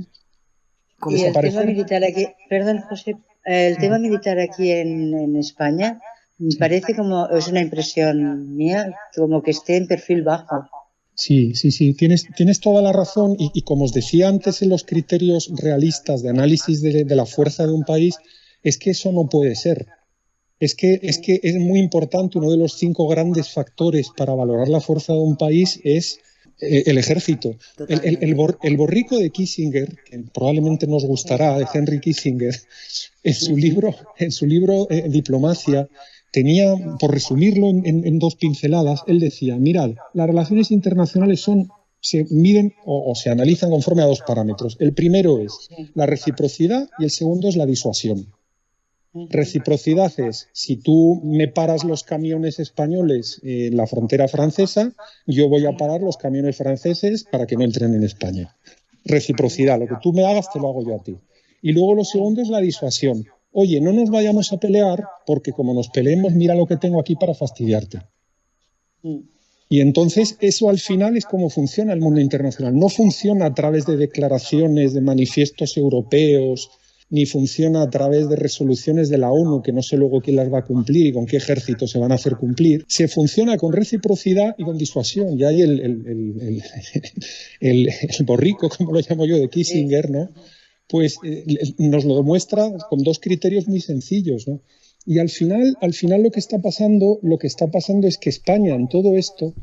Y el tema militar aquí, perdón, José, el tema militar aquí en España, me parece como, es una impresión mía, como que esté en perfil bajo. Sí, tienes toda la razón y como os decía antes en los criterios realistas de análisis de la fuerza de un país, es que eso no puede ser. Es que es muy importante, uno de los 5 grandes factores para valorar la fuerza de un país es el ejército. El borrico de Kissinger, que probablemente nos gustará, de Henry Kissinger, en su libro Diplomacia, tenía, por resumirlo en 2 pinceladas, él decía, mirad, las relaciones internacionales se miden o se analizan conforme a 2 parámetros. El primero es la reciprocidad y el segundo es la disuasión. Reciprocidad es, si tú me paras los camiones españoles en la frontera francesa, yo voy a parar los camiones franceses para que no entren en España. Reciprocidad, lo que tú me hagas te lo hago yo a ti. Y luego lo segundo es la disuasión. Oye, no nos vayamos a pelear porque como nos peleemos, mira lo que tengo aquí para fastidiarte. Y entonces eso al final es como funciona el mundo internacional. No funciona a través de declaraciones, de manifiestos europeos, ni funciona a través de resoluciones de la ONU, que no sé luego quién las va a cumplir y con qué ejército se van a hacer cumplir. Se funciona con reciprocidad y con disuasión. Y hay el borrico, como lo llamo yo, de Kissinger, ¿no? Pues nos lo demuestra con 2 criterios muy sencillos, ¿no? Y al final lo que está pasando es que España en todo esto,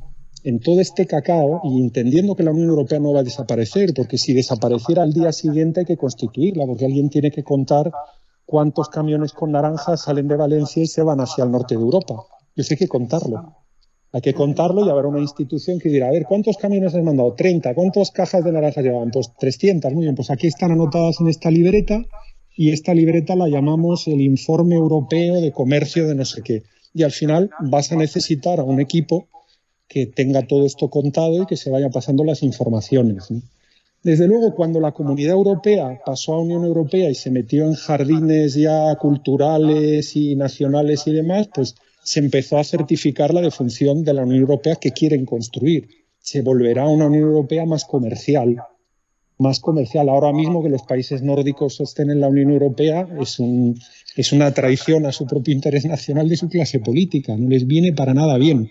en todo este cacao, y entendiendo que la Unión Europea no va a desaparecer, porque si desapareciera al día siguiente hay que constituirla, porque alguien tiene que contar cuántos camiones con naranjas salen de Valencia y se van hacia el norte de Europa. Y eso hay que contarlo. Hay que contarlo y habrá una institución que dirá, a ver, ¿cuántos camiones has mandado? 30. ¿Cuántas cajas de naranjas llevaban? Pues 300. Muy bien, pues aquí están anotadas en esta libreta y esta libreta la llamamos el Informe Europeo de Comercio de no sé qué. Y al final vas a necesitar a un equipo que tenga todo esto contado y que se vaya pasando las informaciones, ¿no? Desde luego, cuando la Comunidad Europea pasó a Unión Europea y se metió en jardines ya culturales y nacionales y demás, pues se empezó a certificar la defunción de la Unión Europea que quieren construir. Se volverá una Unión Europea más comercial. Ahora mismo que los países nórdicos estén en la Unión Europea es una traición a su propio interés nacional de su clase política. No les viene para nada bien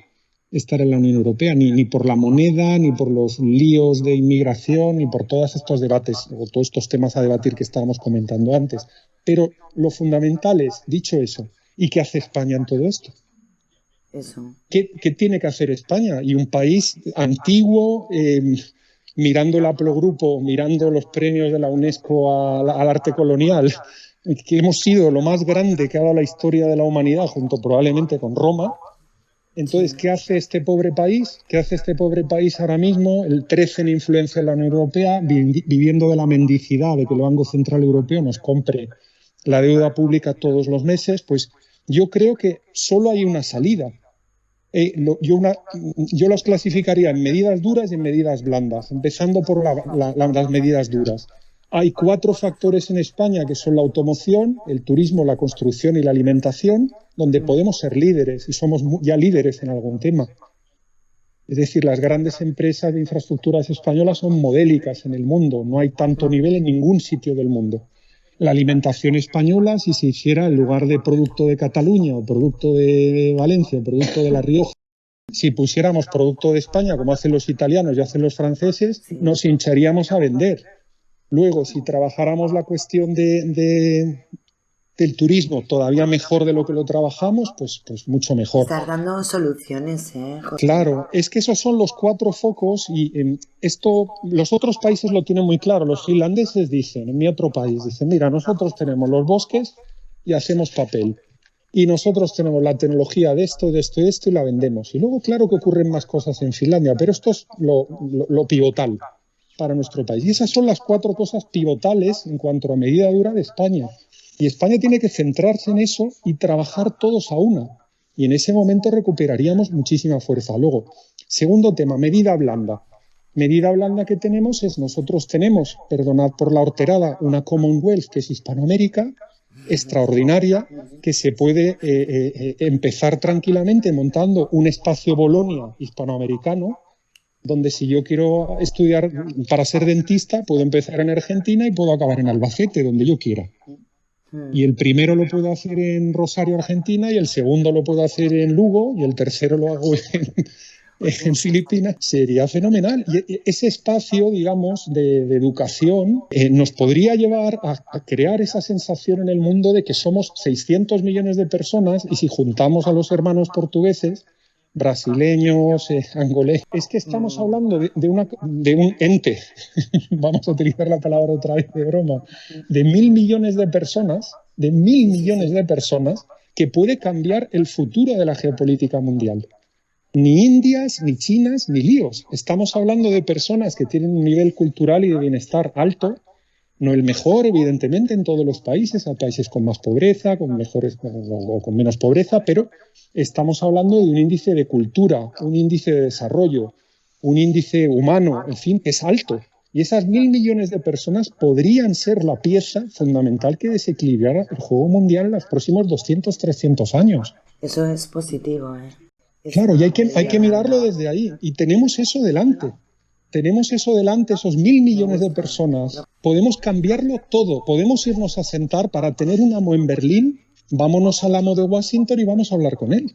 estar en la Unión Europea, ni por la moneda, ni por los líos de inmigración, ni por todos estos debates o todos estos temas a debatir que estábamos comentando antes. Pero lo fundamental es, dicho eso, ¿Y qué hace España en todo esto? Eso. ¿Qué tiene que hacer España? Y un país antiguo, mirando el Haplogrupo, mirando los premios de la UNESCO al arte colonial, que hemos sido lo más grande que ha dado la historia de la humanidad, junto probablemente con Roma. Entonces, ¿qué hace este pobre país? ¿Qué hace este pobre país ahora mismo? El 13 en influencia de la Unión Europea, viviendo de la mendicidad de que el Banco Central Europeo nos compre la deuda pública todos los meses. Pues yo creo que solo hay una salida. Yo las clasificaría en medidas duras y en medidas blandas, empezando por las medidas duras. Hay 4 factores en España que son la automoción, el turismo, la construcción y la alimentación, donde podemos ser líderes y somos ya líderes en algún tema. Es decir, las grandes empresas de infraestructuras españolas son modélicas en el mundo, no hay tanto nivel en ningún sitio del mundo. La alimentación española, si se hiciera en lugar de producto de Cataluña o producto de Valencia o producto de La Rioja, si pusiéramos producto de España, como hacen los italianos y hacen los franceses, nos hincharíamos a vender. Luego, si trabajáramos la cuestión del turismo todavía mejor de lo que lo trabajamos, pues mucho mejor. Estás dando soluciones, José. Claro, es que esos son los 4 focos y esto los otros países lo tienen muy claro. Los finlandeses dicen, en mi otro país, dicen, mira, nosotros tenemos los bosques y hacemos papel. Y nosotros tenemos la tecnología de esto y la vendemos. Y luego, claro que ocurren más cosas en Finlandia, pero esto es lo pivotal para nuestro país. Y esas son las 4 cosas pivotales en cuanto a medida dura de España. Y España tiene que centrarse en eso y trabajar todos a una. Y en ese momento recuperaríamos muchísima fuerza. Luego, segundo tema, medida blanda. Medida blanda que tenemos es, nosotros tenemos, perdonad por la horterada, una Commonwealth que es Hispanoamérica, extraordinaria, que se puede empezar tranquilamente montando un espacio Bolonia hispanoamericano, donde si yo quiero estudiar para ser dentista, puedo empezar en Argentina y puedo acabar en Albacete, donde yo quiera. Y el primero lo puedo hacer en Rosario, Argentina, y el segundo lo puedo hacer en Lugo, y el tercero lo hago en Filipinas. Sería fenomenal. Y ese espacio, digamos, de educación nos podría llevar a crear esa sensación en el mundo de que somos 600 millones de personas, y si juntamos a los hermanos portugueses, brasileños, angoleses, es que estamos hablando de un ente, vamos a utilizar la palabra otra vez de broma, de 1.000 millones de personas, que puede cambiar el futuro de la geopolítica mundial. Ni indias, ni chinas, ni líos. Estamos hablando de personas que tienen un nivel cultural y de bienestar alto, no el mejor, evidentemente, en todos los países. Hay países con más pobreza, con mejores o con menos pobreza, pero estamos hablando de un índice de cultura, un índice de desarrollo, un índice humano, en fin, que es alto. Y esas 1.000 millones de personas podrían ser la pieza fundamental que desequilibrara el juego mundial en los próximos 200, 300 años. Eso es positivo, Claro, y hay que mirarlo desde ahí. Y tenemos eso delante. Esos 1.000 millones de personas. Podemos cambiarlo todo. Podemos irnos a sentar para tener un amo en Berlín. Vámonos al amo de Washington y vamos a hablar con él.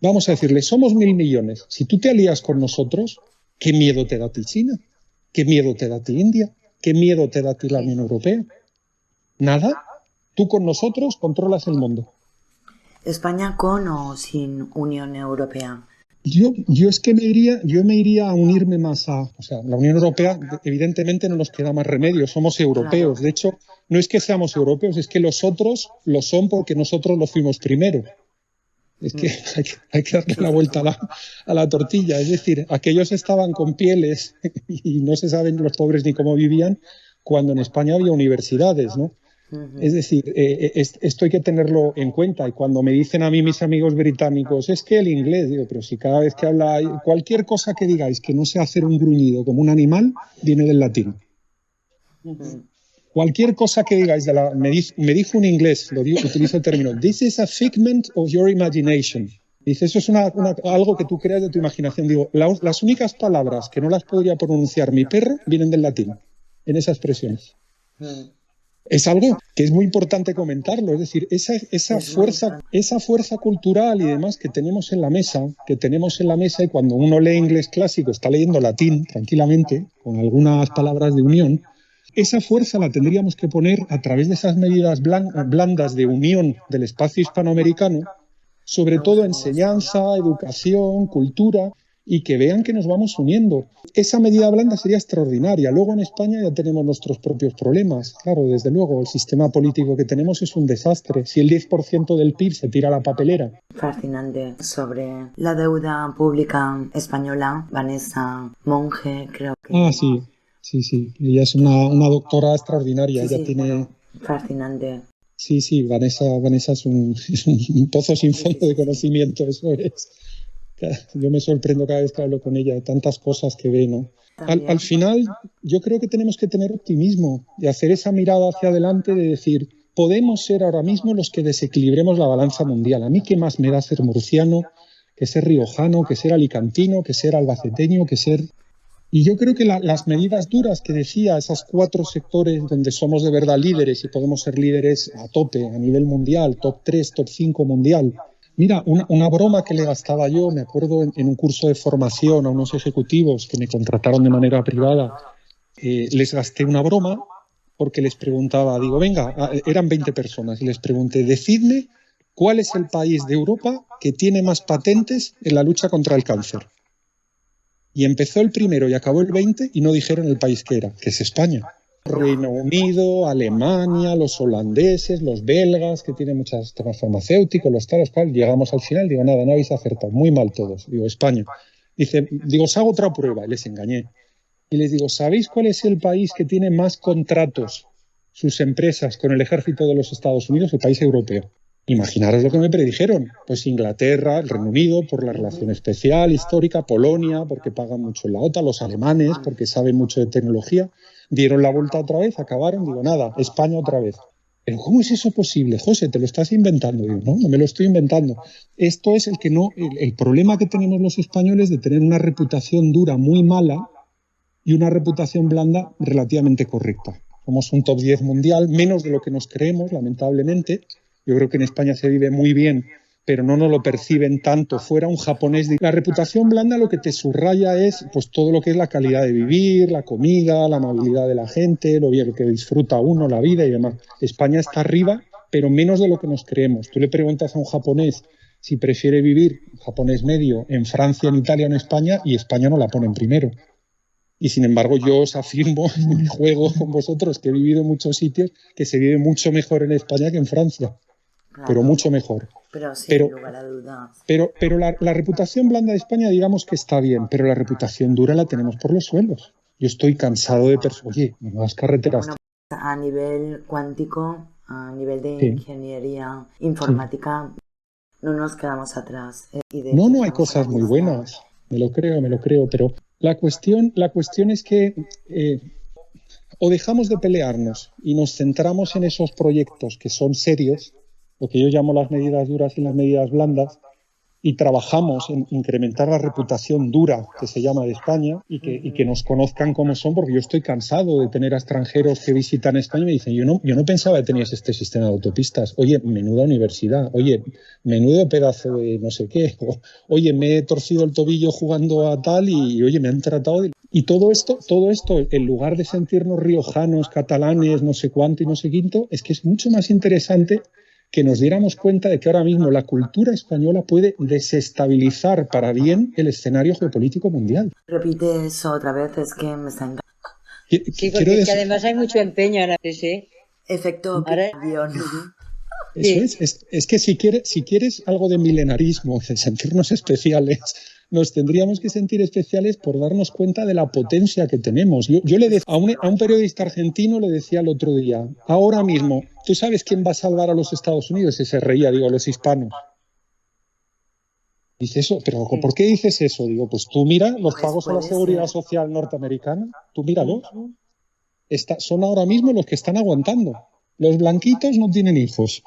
Vamos a decirle, somos 1.000 millones. Si tú te alías con nosotros, ¿qué miedo te da a ti China? ¿Qué miedo te da a ti India? ¿Qué miedo te da a ti la Unión Europea? ¿Nada? Tú con nosotros controlas el mundo. ¿España con o sin Unión Europea? Yo es que me iría a unirme más o sea, la Unión Europea evidentemente no nos queda más remedio, somos europeos. De hecho, no es que seamos europeos, es que los otros lo son porque nosotros lo fuimos primero. Es que hay que darle la vuelta a la tortilla. Es decir, aquellos estaban con pieles y no se saben los pobres ni cómo vivían cuando en España había universidades, ¿no? Es decir, esto hay que tenerlo en cuenta. Y cuando me dicen a mí mis amigos británicos, es que el inglés, digo, pero si cada vez que habla, cualquier cosa que digáis que no sea hacer un gruñido como un animal, viene del latín. Cualquier cosa que digáis, me dijo un inglés, utilizo el término, this is a figment of your imagination. Dice, eso es algo que tú creas de tu imaginación. Digo, las únicas palabras que no las podría pronunciar mi perro vienen del latín, en esas expresiones. Es algo que es muy importante comentarlo, es decir, esa fuerza cultural y demás que tenemos en la mesa, y cuando uno lee inglés clásico está leyendo latín tranquilamente, con algunas palabras de unión, Esa fuerza la tendríamos que poner a través de esas medidas blandas de unión del espacio hispanoamericano, sobre todo enseñanza, educación, cultura, y que vean que nos vamos uniendo. Esa medida blanda sería extraordinaria. Luego en España ya tenemos nuestros propios problemas. Claro, desde luego, el sistema político que tenemos es un desastre. Si el 10% del PIB se tira a la papelera. Fascinante. Sobre la deuda pública española, Vanessa Monge, creo que... Ah, sí. Ella es una doctora extraordinaria. Sí, ella tiene... Bueno, fascinante. Sí, Vanessa es un pozo sin fondo de conocimiento, eso es. Yo me sorprendo cada vez que hablo con ella de tantas cosas que ve, ¿no? Al final, yo creo que tenemos que tener optimismo y hacer esa mirada hacia adelante de decir, podemos ser ahora mismo los que desequilibremos la balanza mundial. A mí qué más me da ser murciano, que ser riojano, que ser alicantino, que ser albaceteño, que ser... Y yo creo que las medidas duras que decía, esas 4 sectores donde somos de verdad líderes y podemos ser líderes a tope, a nivel mundial, top 3, top 5 mundial. Mira, una broma que le gastaba yo, me acuerdo en un curso de formación a unos ejecutivos que me contrataron de manera privada, les gasté una broma porque les preguntaba, digo, venga, eran 20 personas y les pregunté, decidme cuál es el país de Europa que tiene más patentes en la lucha contra el cáncer. Y empezó el primero y acabó el 20 y no dijeron el país que era, que es España. Reino Unido, Alemania, los holandeses, los belgas, que tienen muchas temas farmacéuticos, los talos, llegamos al final, digo, nada, no habéis acertado, muy mal todos, digo, España. Digo, os hago otra prueba, y les engañé. Y les digo, ¿sabéis cuál es el país que tiene más contratos, sus empresas, con el ejército de los Estados Unidos? El país europeo. Imaginaros lo que me predijeron, pues Inglaterra, el Reino Unido, por la relación especial, histórica, Polonia, porque pagan mucho en la OTAN, los alemanes, porque saben mucho de tecnología. Dieron la vuelta otra vez, acabaron, digo, nada, España otra vez. ¿Pero cómo es eso posible, José? ¿Te lo estás inventando? Digo, no me lo estoy inventando. Esto es el problema que tenemos los españoles de tener una reputación dura muy mala y una reputación blanda relativamente correcta. Somos un top 10 mundial, menos de lo que nos creemos, lamentablemente. Yo creo que en España se vive muy bien, pero no nos lo perciben tanto. Fuera un japonés. La reputación blanda lo que te subraya es pues todo lo que es la calidad de vivir, la comida, la amabilidad de la gente, lo bien que disfruta uno, la vida y demás. España está arriba, pero menos de lo que nos creemos. Tú le preguntas a un japonés si prefiere vivir, un japonés medio, en Francia, en Italia o en España, y España no la ponen primero. Y sin embargo yo os afirmo, me juego con vosotros, que he vivido en muchos sitios, que se vive mucho mejor en España que en Francia. Claro, pero mucho mejor. Pero sin lugar a dudas. Pero la reputación blanda de España, digamos que está bien, pero la reputación dura la tenemos por los suelos. Yo estoy cansado de oye, nuevas carreteras. Bueno, a nivel cuántico, a nivel de ingeniería informática, no nos quedamos atrás. No hay cosas muy buenas. Me lo creo, pero la cuestión es que o dejamos de pelearnos y nos centramos en esos proyectos que son serios, lo que yo llamo las medidas duras y las medidas blandas, y trabajamos en incrementar la reputación dura, que se llama, de España, y que nos conozcan como son, porque yo estoy cansado de tener a extranjeros que visitan España y me dicen, yo no pensaba que tenías este sistema de autopistas, oye, menuda universidad, oye, menudo pedazo de no sé qué, oye, me he torcido el tobillo jugando a tal y oye, me han tratado de... Y todo esto, en lugar de sentirnos riojanos, catalanes, no sé cuánto y no sé quinto, es que es mucho más interesante que nos diéramos cuenta de que ahora mismo la cultura española puede desestabilizar para bien el escenario geopolítico mundial. Repite eso otra vez, es que me está encantando. Sí, porque es que además hay mucho empeño ahora. Sí. Efecto guión. Eso es que si quieres algo de milenarismo, de sentirnos especiales, nos tendríamos que sentir especiales por darnos cuenta de la potencia que tenemos. Yo le decía a un periodista argentino, le decía el otro día, ahora mismo, ¿tú sabes quién va a salvar a los Estados Unidos? Y se reía, digo, los hispanos. Dice eso, pero ¿por qué dices eso? Digo, pues tú mira los pagos a la seguridad social norteamericana, tú míralos. Son ahora mismo los que están aguantando. Los blanquitos no tienen hijos.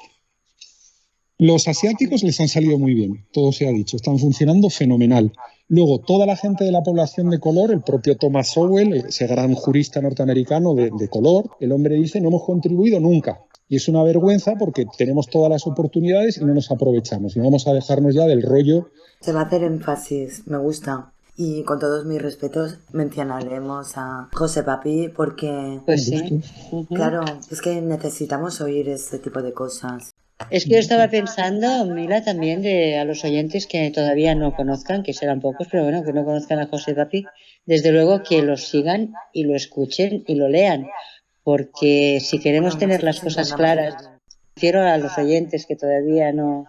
Los asiáticos les han salido muy bien, todo se ha dicho, están funcionando fenomenal. Luego, toda la gente de la población de color, el propio Thomas Sowell, ese gran jurista norteamericano de color, el hombre dice, no hemos contribuido nunca. Y es una vergüenza porque tenemos todas las oportunidades y no nos aprovechamos. Y vamos a dejarnos ya del rollo. Se va a hacer énfasis, me gusta. Y con todos mis respetos mencionaremos a José Papi porque, pues sí, claro, es que necesitamos oír este tipo de cosas. Es que yo estaba pensando, Mila, también a los oyentes que todavía no conozcan, que serán pocos, pero bueno, que no conozcan a José Papi, desde luego que lo sigan y lo escuchen y lo lean, porque si queremos tener las cosas claras, refiero a los oyentes que todavía no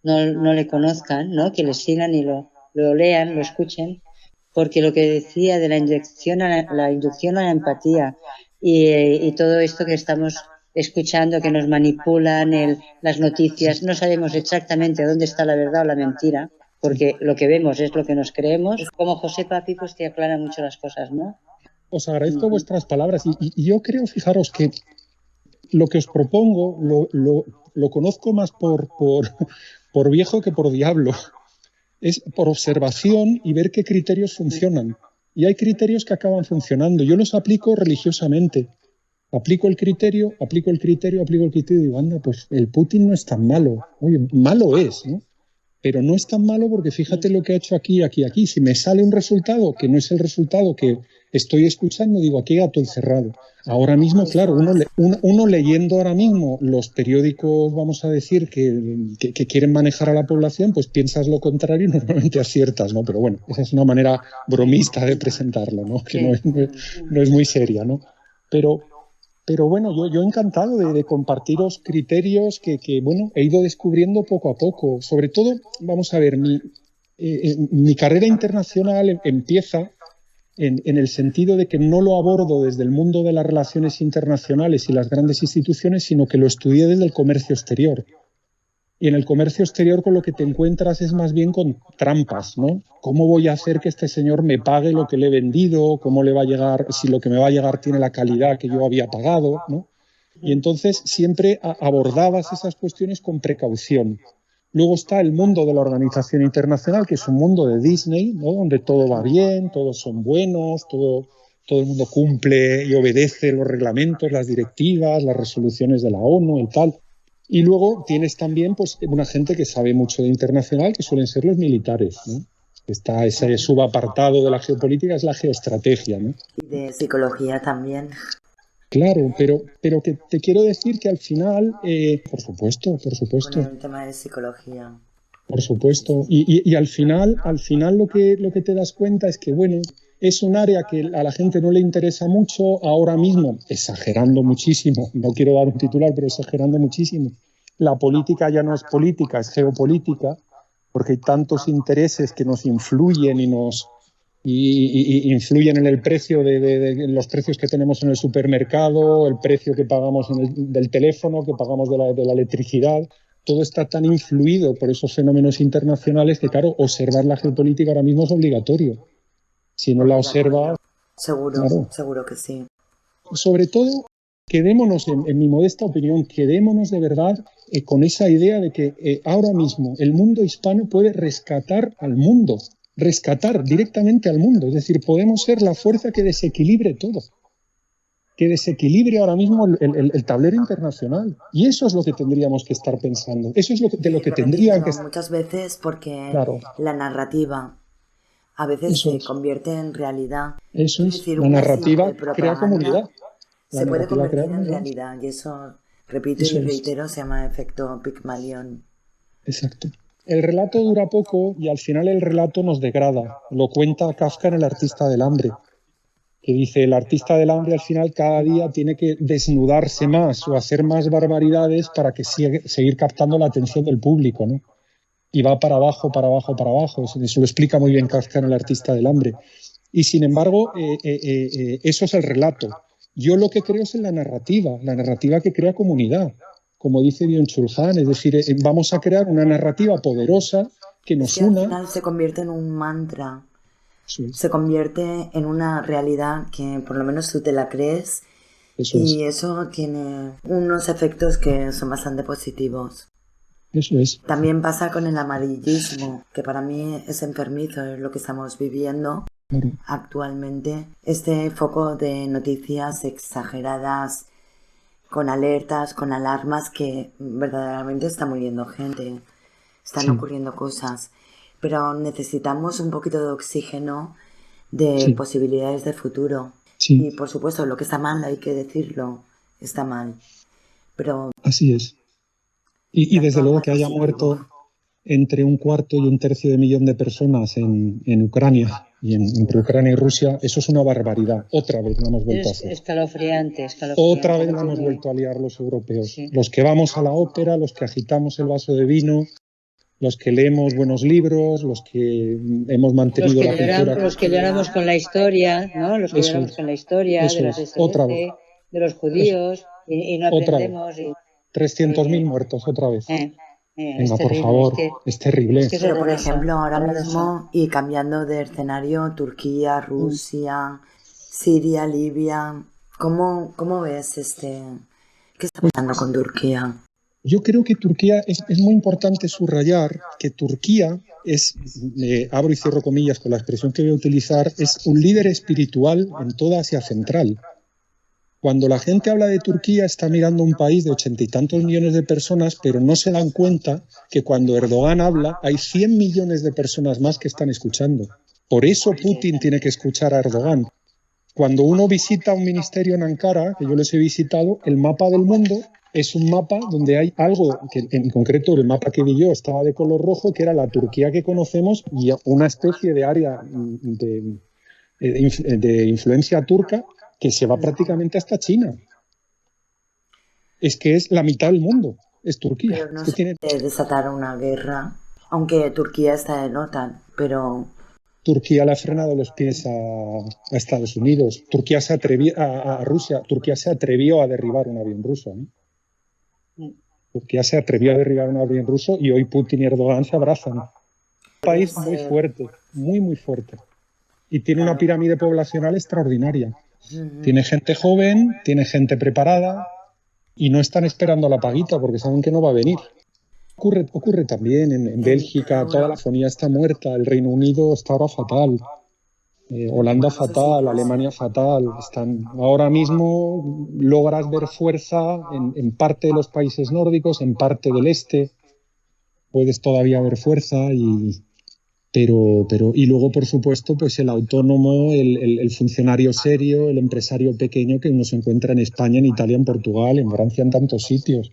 le conozcan, ¿no? Que les sigan y lo lean, lo escuchen, porque lo que decía de la inducción a la empatía y todo esto que estamos escuchando, que nos manipulan las noticias, no sabemos exactamente dónde está la verdad o la mentira, porque lo que vemos es lo que nos creemos. Como José Papi, pues te aclara mucho las cosas, ¿no? Os agradezco vuestras palabras y yo creo, fijaros, que lo que os propongo lo conozco más por viejo que por diablo. Es por observación y ver qué criterios funcionan. Y hay criterios que acaban funcionando. Yo los aplico religiosamente. Aplico el criterio y digo, anda, pues el Putin no es tan malo. Oye, malo es, ¿no? Pero no es tan malo porque fíjate lo que ha hecho aquí. Si me sale un resultado que no es el resultado que estoy escuchando, digo, aquí gato encerrado. Ahora mismo, claro, uno leyendo ahora mismo los periódicos, vamos a decir, que quieren manejar a la población, pues piensas lo contrario y normalmente aciertas, ¿no? Pero bueno, esa es una manera bromista de presentarlo, ¿no? Que no es muy seria, ¿no? Pero bueno, yo encantado de compartiros criterios que, bueno, he ido descubriendo poco a poco. Sobre todo, vamos a ver, mi carrera internacional empieza en el sentido de que no lo abordo desde el mundo de las relaciones internacionales y las grandes instituciones, sino que lo estudié desde el comercio exterior. Y en el comercio exterior con lo que te encuentras es más bien con trampas, ¿no? ¿Cómo voy a hacer que este señor me pague lo que le he vendido? ¿Cómo le va a llegar, si lo que me va a llegar tiene la calidad que yo había pagado, ¿no? Y entonces siempre abordabas esas cuestiones con precaución. Luego está el mundo de la organización internacional, que es un mundo de Disney, ¿no? Donde todo va bien, todos son buenos, todo el mundo cumple y obedece los reglamentos, las directivas, las resoluciones de la ONU y tal. Y luego tienes también pues una gente que sabe mucho de internacional, que suelen ser los militares, ¿no? Está ese subapartado de la geopolítica, es la geoestrategia, ¿no? Y de psicología también. Claro, pero que te quiero decir que al final, por supuesto. Con el tema de psicología. Por supuesto. Y al final lo que te das cuenta es que, bueno, es un área que a la gente no le interesa mucho ahora mismo, exagerando muchísimo, no quiero dar un titular, pero exagerando muchísimo. La política ya no es política, es geopolítica, porque hay tantos intereses que nos influyen y influyen en el precio en los precios que tenemos en el supermercado, el precio que pagamos del teléfono, que pagamos de la electricidad. Todo está tan influido por esos fenómenos internacionales que, claro, observar la geopolítica ahora mismo es obligatorio. Si no la observa... Seguro que sí. Sobre todo, quedémonos, en mi modesta opinión, quedémonos de verdad con esa idea de que ahora mismo el mundo hispano puede rescatar al mundo, rescatar directamente al mundo. Es decir, podemos ser la fuerza que desequilibre todo, que desequilibre ahora mismo el tablero internacional. Y eso es lo que tendríamos que estar pensando. Eso es de lo que tendrían que estar... Muchas veces porque la narrativa a veces se convierte en realidad. Eso es, la narrativa crea comunidad. Se puede convertir en realidad y eso, repito y reitero, se llama efecto Pygmalion. Exacto. El relato dura poco y al final el relato nos degrada. Lo cuenta Kafka en El artista del hambre, que dice, el artista del hambre al final cada día tiene que desnudarse más o hacer más barbaridades para que seguir captando la atención del público, ¿no? Y va para abajo. Eso lo explica muy bien Kafka en El artista del hambre. Y sin embargo, eso es el relato. Yo lo que creo es en la narrativa que crea comunidad, como dice Byung-Chul Han, es decir, vamos a crear una narrativa poderosa que nos una. Al final se convierte en un mantra, se convierte en una realidad que por lo menos tú te la crees y eso tiene unos efectos que son bastante positivos. Eso es. También pasa con el amarillismo, que para mí es enfermizo, es lo que estamos viviendo actualmente. Este foco de noticias exageradas, con alertas, con alarmas, que verdaderamente está muriendo gente, están ocurriendo cosas. pero necesitamos un poquito de oxígeno, de Sí. posibilidades de futuro. Sí, Y por supuesto, lo que está mal hay que decirlo, está mal. Pero así es. Y desde tanto luego más que haya positivo. muerto entre 1/4 y 1/3 de millón de personas en Ucrania y entre Ucrania y Rusia, eso es una barbaridad. Otra vez lo hemos vuelto a Es hacer. escalofriante. Otra vez No la hemos tiene- vuelto a liar los europeos. Sí. Los que vamos a la ópera, los que agitamos el vaso de vino, los que leemos buenos libros, los que hemos mantenido la cultura. Los que lloramos con la historia, ¿no? Los que Eso lloramos es, con la historia eso de las es. Otra vez, SS, de los es- judíos, y no otra vez. aprendemos. 300.000 muertos, otra vez. Es Venga, por terrible. favor, es terrible. es que es Pero por horroroso, ejemplo, ahora horroroso. mismo, y cambiando de escenario, Turquía, Rusia, Siria, Libia, ¿cómo ves qué está pasando con Turquía? Yo creo que Turquía es muy importante subrayar que Turquía es, abro y cierro comillas con la expresión que voy a utilizar, es un líder espiritual en toda Asia Central. Cuando la gente habla de Turquía está mirando un país de 80 y tantos millones de personas, pero no se dan cuenta que cuando Erdogan habla hay 100 millones de personas más que están escuchando. Por eso Putin tiene que escuchar a Erdogan. Cuando uno visita un ministerio en Ankara, que yo les he visitado, el mapa del mundo es un mapa donde hay algo, que en concreto el mapa que vi yo estaba de color rojo, que era la Turquía que conocemos y una especie de área de influencia turca que se va prácticamente hasta China. Es que es la mitad del mundo, es Turquía. Pero no Es que se tiene... puede desatar una guerra, aunque Turquía está en OTAN, pero Turquía le ha frenado los pies a Estados Unidos. Turquía se atrevió a Rusia. Turquía se atrevió a derribar un avión ruso, ¿eh? Turquía se atrevió a derribar un avión ruso y hoy Putin y Erdogan se abrazan. Un país muy fuerte, muy, muy fuerte. Y tiene una pirámide poblacional extraordinaria. Tiene gente joven, tiene gente preparada y no están esperando la paguita porque saben que no va a venir. Ocurre también en Bélgica, toda la fonía está muerta, el Reino Unido está ahora fatal, Holanda fatal, Alemania fatal. Ahora mismo logras ver fuerza en parte de los países nórdicos, en parte del este, puedes todavía ver fuerza y luego, por supuesto, pues el autónomo, el funcionario serio, el empresario pequeño que uno se encuentra en España, en Italia, en Portugal, en Francia, en tantos sitios.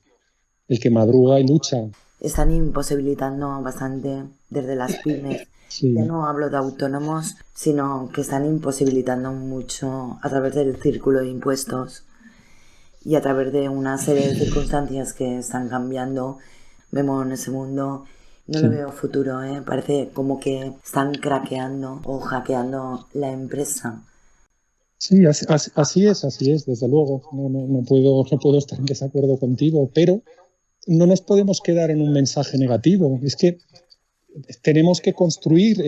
El que madruga y lucha. Están imposibilitando bastante desde las pymes. Sí. Ya no hablo de autónomos, sino que están imposibilitando mucho a través del círculo de impuestos y a través de una serie de circunstancias que están cambiando. Vemos en ese mundo, no le veo futuro, parece como que están craqueando o hackeando la empresa. Sí, así es, desde luego. No puedo estar en desacuerdo contigo, pero no nos podemos quedar en un mensaje negativo. Es que tenemos que construir,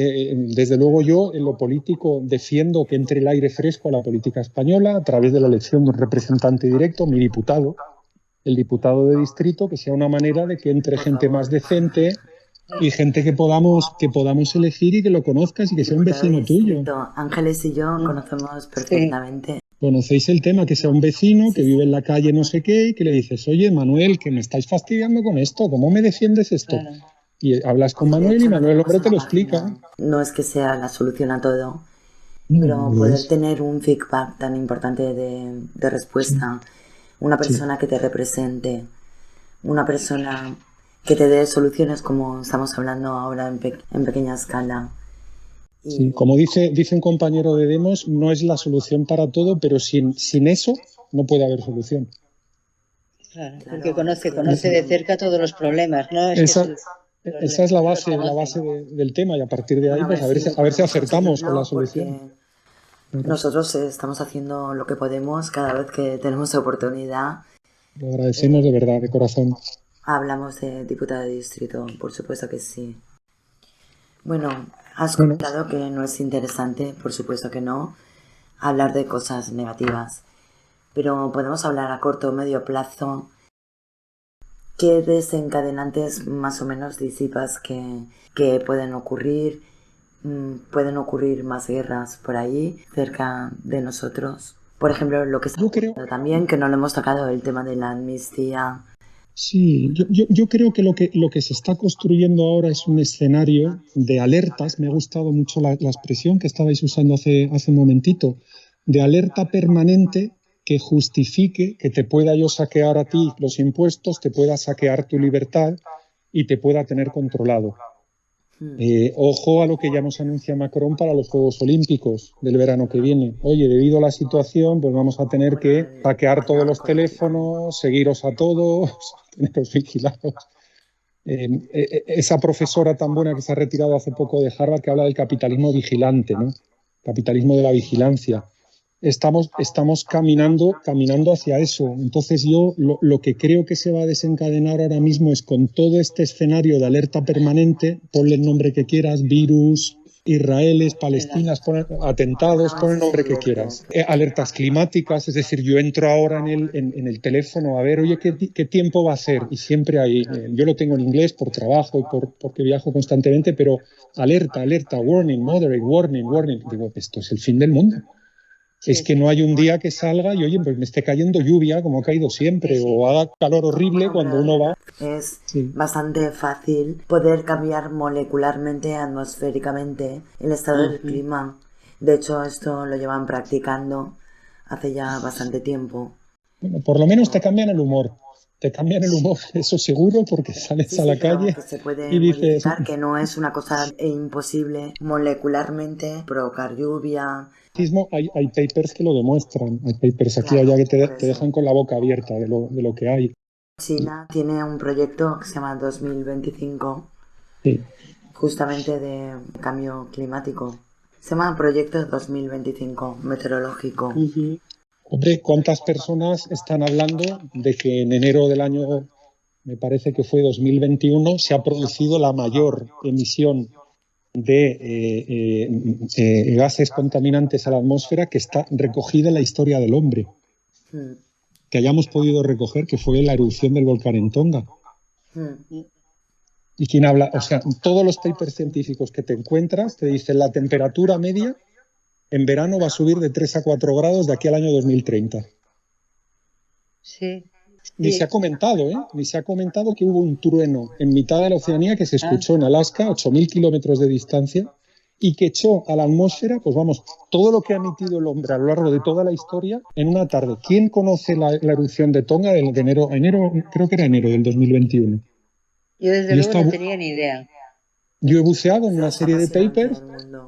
desde luego yo en lo político defiendo que entre el aire fresco a la política española a través de la elección de un representante directo, mi diputado, el diputado de distrito, que sea una manera de que entre gente más decente y gente que podamos elegir y que lo conozcas y que sea un vecino tuyo. Ángeles y yo conocemos perfectamente. Conocéis el tema, que sea un vecino que vive en la calle no sé qué y que le dices, oye, Manuel, que me estáis fastidiando con esto, ¿cómo me defiendes esto? Claro. Y hablas con Manuel y Manuel, el hombre, te lo explica. No es que sea la solución a todo, No, pero no poder es. tener un feedback tan importante de respuesta, una persona que te represente, una persona que te dé soluciones como estamos hablando ahora en pequeña escala. Sí, como dice un compañero de Demos, no es la solución para todo, pero sin eso no puede haber solución. Claro, porque conoce de cerca todos los problemas, ¿no? Esa es la base del tema y a partir de ahí pues a ver si acertamos con la solución. Nosotros estamos haciendo lo que podemos cada vez que tenemos oportunidad. Lo agradecemos de verdad, de corazón. Hablamos de diputada de distrito, por supuesto que sí. Bueno, has comentado que no es interesante, por supuesto que no, hablar de cosas negativas. Pero podemos hablar a corto o medio plazo. ¿Qué desencadenantes más o menos disipas que pueden ocurrir? ¿Pueden ocurrir más guerras por ahí, cerca de nosotros? Por ejemplo, lo que está ocurriendo también, que no le hemos tocado, el tema de la amnistía Sí, yo creo que lo que se está construyendo ahora es un escenario de alertas. Me ha gustado mucho la expresión que estabais usando hace un momentito, de alerta permanente que justifique que te pueda yo saquear a ti los impuestos, te pueda saquear tu libertad y te pueda tener controlado. Ojo a lo que ya nos anuncia Macron para los Juegos Olímpicos del verano que viene. Oye, debido a la situación, pues vamos a tener que hackear todos los teléfonos, seguiros a todos, teneros vigilados. Esa profesora tan buena que se ha retirado hace poco de Harvard que habla del capitalismo vigilante, ¿no? Capitalismo de la vigilancia. Estamos caminando hacia eso. Entonces yo lo que creo que se va a desencadenar ahora mismo es con todo este escenario de alerta permanente, ponle el nombre que quieras, virus, israelíes, palestinas, atentados, pon el nombre que quieras. Alertas climáticas, es decir, yo entro ahora en el teléfono a ver, oye, ¿qué tiempo va a hacer? Y siempre hay, yo lo tengo en inglés por trabajo y porque viajo constantemente, pero alerta, warning, moderate, warning. Digo, esto es el fin del mundo. Es que no hay un día que salga y, oye, pues me esté cayendo lluvia, como ha caído siempre, o haga calor horrible cuando uno va. Es bastante fácil poder cambiar molecularmente, atmosféricamente, el estado del clima. De hecho, esto lo llevan practicando hace ya bastante tiempo. Bueno, por lo menos te cambian el humor. Te cambian el humor, eso seguro, porque sales a la calle que se puede y dices... que no es una cosa imposible molecularmente provocar lluvia. Hay papers que lo demuestran. Hay papers aquí allá que te dejan con la boca abierta de lo que hay. China tiene un proyecto que se llama 2025, justamente de cambio climático. Se llama Proyecto 2025 Meteorológico. Hombre, ¿cuántas personas están hablando de que en enero del año, me parece que fue 2021, se ha producido la mayor emisión de gases contaminantes a la atmósfera que está recogida en la historia del hombre? Que hayamos podido recoger, que fue la erupción del volcán en Tonga. ¿Y quién habla? O sea, todos los papers científicos que te encuentras te dicen la temperatura media en verano va a subir de 3 a 4 grados de aquí al año 2030. Sí. Ni se ha comentado, Ni se ha comentado que hubo un trueno en mitad de la Oceanía que se escuchó en Alaska, 8.000 kilómetros de distancia, y que echó a la atmósfera, pues vamos, todo lo que ha emitido el hombre a lo largo de toda la historia en una tarde. ¿Quién conoce la erupción de Tonga de enero, creo que era enero del 2021? Yo desde luego no tenía ni idea. Yo he buceado en una serie de papers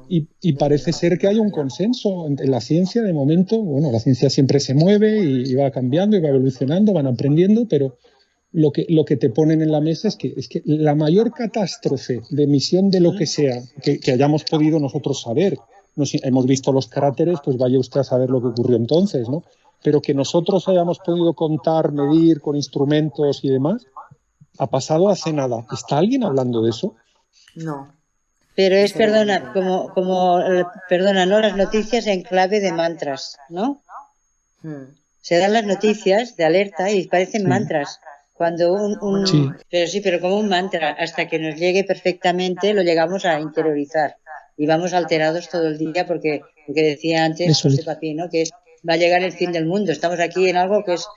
y parece ser que hay un consenso en la ciencia de momento. Bueno, la ciencia siempre se mueve y va cambiando y va evolucionando, van aprendiendo, pero lo que te ponen en la mesa es que la mayor catástrofe de emisión de lo que sea que hayamos podido nosotros saber, hemos visto los cráteres, pues vaya usted a saber lo que ocurrió entonces, ¿no? Pero que nosotros hayamos podido contar, medir con instrumentos y demás, ha pasado hace nada. ¿Está alguien hablando de eso? No. Pero es, perdona, ¿no? Las noticias en clave de mantras, ¿no? Se dan las noticias de alerta y parecen mantras. Cuando pero como un mantra, hasta que nos llegue perfectamente lo llegamos a interiorizar y vamos alterados todo el día porque lo que decía antes José Papi, ¿no? Que va a llegar el fin del mundo. Estamos aquí en algo que es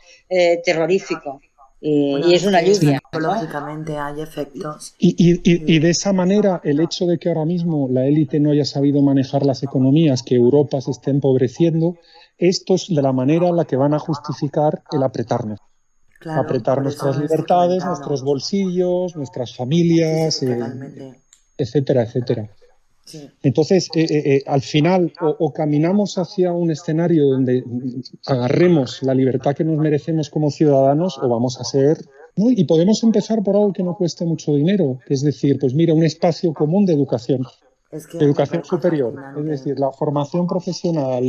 terrorífico. Y es una lluvia. Psicológicamente hay efectos. Y de esa manera, el hecho de que ahora mismo la élite no haya sabido manejar las economías, que Europa se esté empobreciendo, esto es de la manera en la que van a justificar el apretarnos. Apretar nuestras libertades, nuestros bolsillos, nuestras familias, etcétera, etcétera. Sí. Entonces, al final, o caminamos hacia un escenario donde agarremos la libertad que nos merecemos como ciudadanos, o vamos a ser... ¿no? Y podemos empezar por algo que no cueste mucho dinero, que es decir, pues mira, un espacio común de educación, de educación superior, es decir, la formación profesional,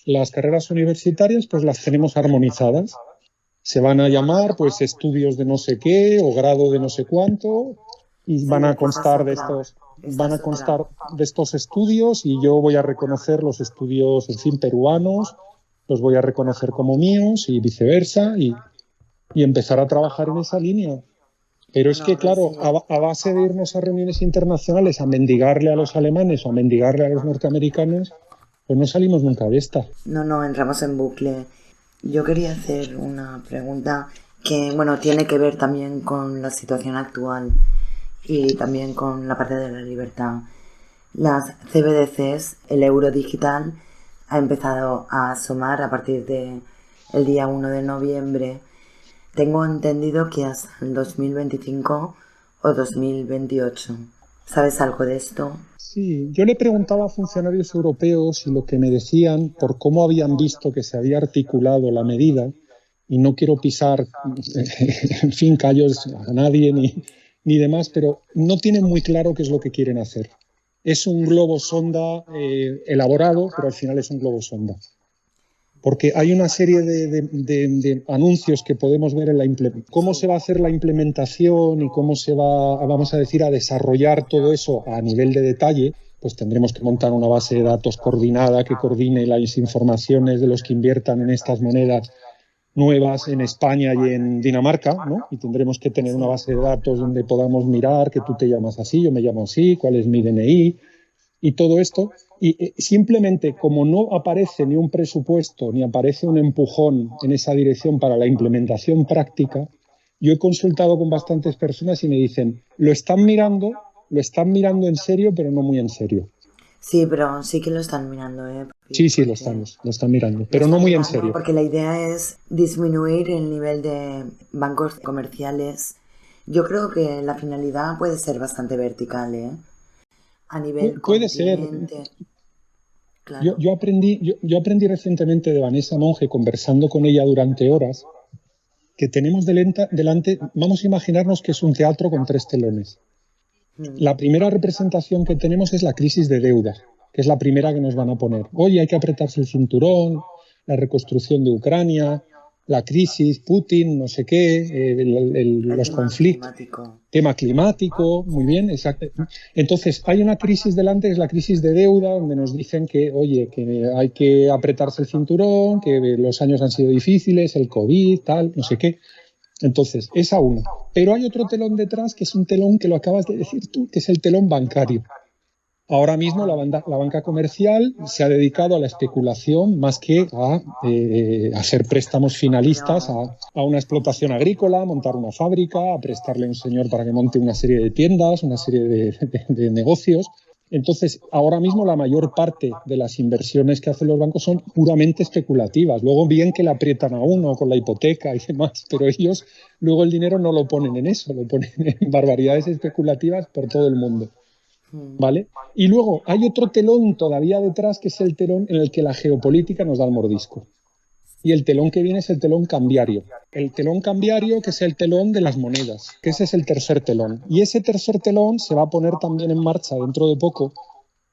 las carreras universitarias, pues las tenemos armonizadas. Se van a llamar, pues, estudios de no sé qué, o grado de no sé cuánto, y van a constar de estos estudios, y yo voy a reconocer los estudios, en fin, peruanos, los voy a reconocer como míos y viceversa, y empezar a trabajar en esa línea. Pero es que, claro, a base de irnos a reuniones internacionales a mendigarle a los alemanes o a mendigarle a los norteamericanos, pues no salimos nunca de esta. No, entramos en bucle. Yo quería hacer una pregunta que bueno, tiene que ver también con la situación actual y también con la parte de la libertad. Las CBDCs, el euro digital, ha empezado a asomar a partir de el día 1 de noviembre. Tengo entendido que hasta el 2025 o 2028. ¿Sabes algo de esto? Sí, yo le preguntaba a funcionarios europeos y lo que me decían por cómo habían visto que se había articulado la medida, y no quiero pisar, en fin, callos a nadie ni demás, pero no tienen muy claro qué es lo que quieren hacer. Es un globo sonda elaborado, pero al final es un globo sonda. Porque hay una serie de anuncios que podemos ver en cómo se va a hacer la implementación y cómo se va, vamos a decir, a desarrollar todo eso a nivel de detalle. Pues tendremos que montar una base de datos coordinada que coordine las informaciones de los que inviertan en estas monedas nuevas en España y en Dinamarca, ¿no? Y tendremos que tener una base de datos donde podamos mirar que tú te llamas así, yo me llamo así, cuál es mi DNI y todo esto. Y simplemente como no aparece ni un presupuesto ni aparece un empujón en esa dirección para la implementación práctica, yo he consultado con bastantes personas y me dicen, lo están mirando en serio, pero no muy en serio. Sí, pero sí que lo están mirando, ¿eh? Sí, lo están mirando, pero no muy en serio. Porque la idea es disminuir el nivel de bancos comerciales. Yo creo que la finalidad puede ser bastante vertical, ¿eh? A nivel puede ser. Claro. Yo aprendí recientemente de Vanessa Monge, conversando con ella durante horas, que tenemos delante, vamos a imaginarnos que es un teatro con 3 telones. La primera representación que tenemos es la crisis de deuda, que es la primera que nos van a poner. Oye, hay que apretarse el cinturón, la reconstrucción de Ucrania, la crisis, Putin, no sé qué, los conflictos, tema climático, muy bien, exacto. Entonces, hay una crisis delante, que es la crisis de deuda, donde nos dicen que, oye, que hay que apretarse el cinturón, que los años han sido difíciles, el COVID, tal, no sé qué. Entonces, esa una. Pero hay otro telón detrás, que es un telón que lo acabas de decir tú, que es el telón bancario. Ahora mismo la banca comercial se ha dedicado a la especulación más que a hacer préstamos finalistas a una explotación agrícola, a montar una fábrica, a prestarle a un señor para que monte una serie de tiendas, una serie de negocios. Entonces, ahora mismo la mayor parte de las inversiones que hacen los bancos son puramente especulativas. Luego bien que le aprietan a uno con la hipoteca y demás, pero ellos luego el dinero no lo ponen en eso, lo ponen en barbaridades especulativas por todo el mundo. ¿Vale? Y luego hay otro telón todavía detrás, que es el telón en el que la geopolítica nos da el mordisco. Y el telón que viene es el telón cambiario. El telón cambiario, que es el telón de las monedas, que ese es el tercer telón. Y ese tercer telón se va a poner también en marcha dentro de poco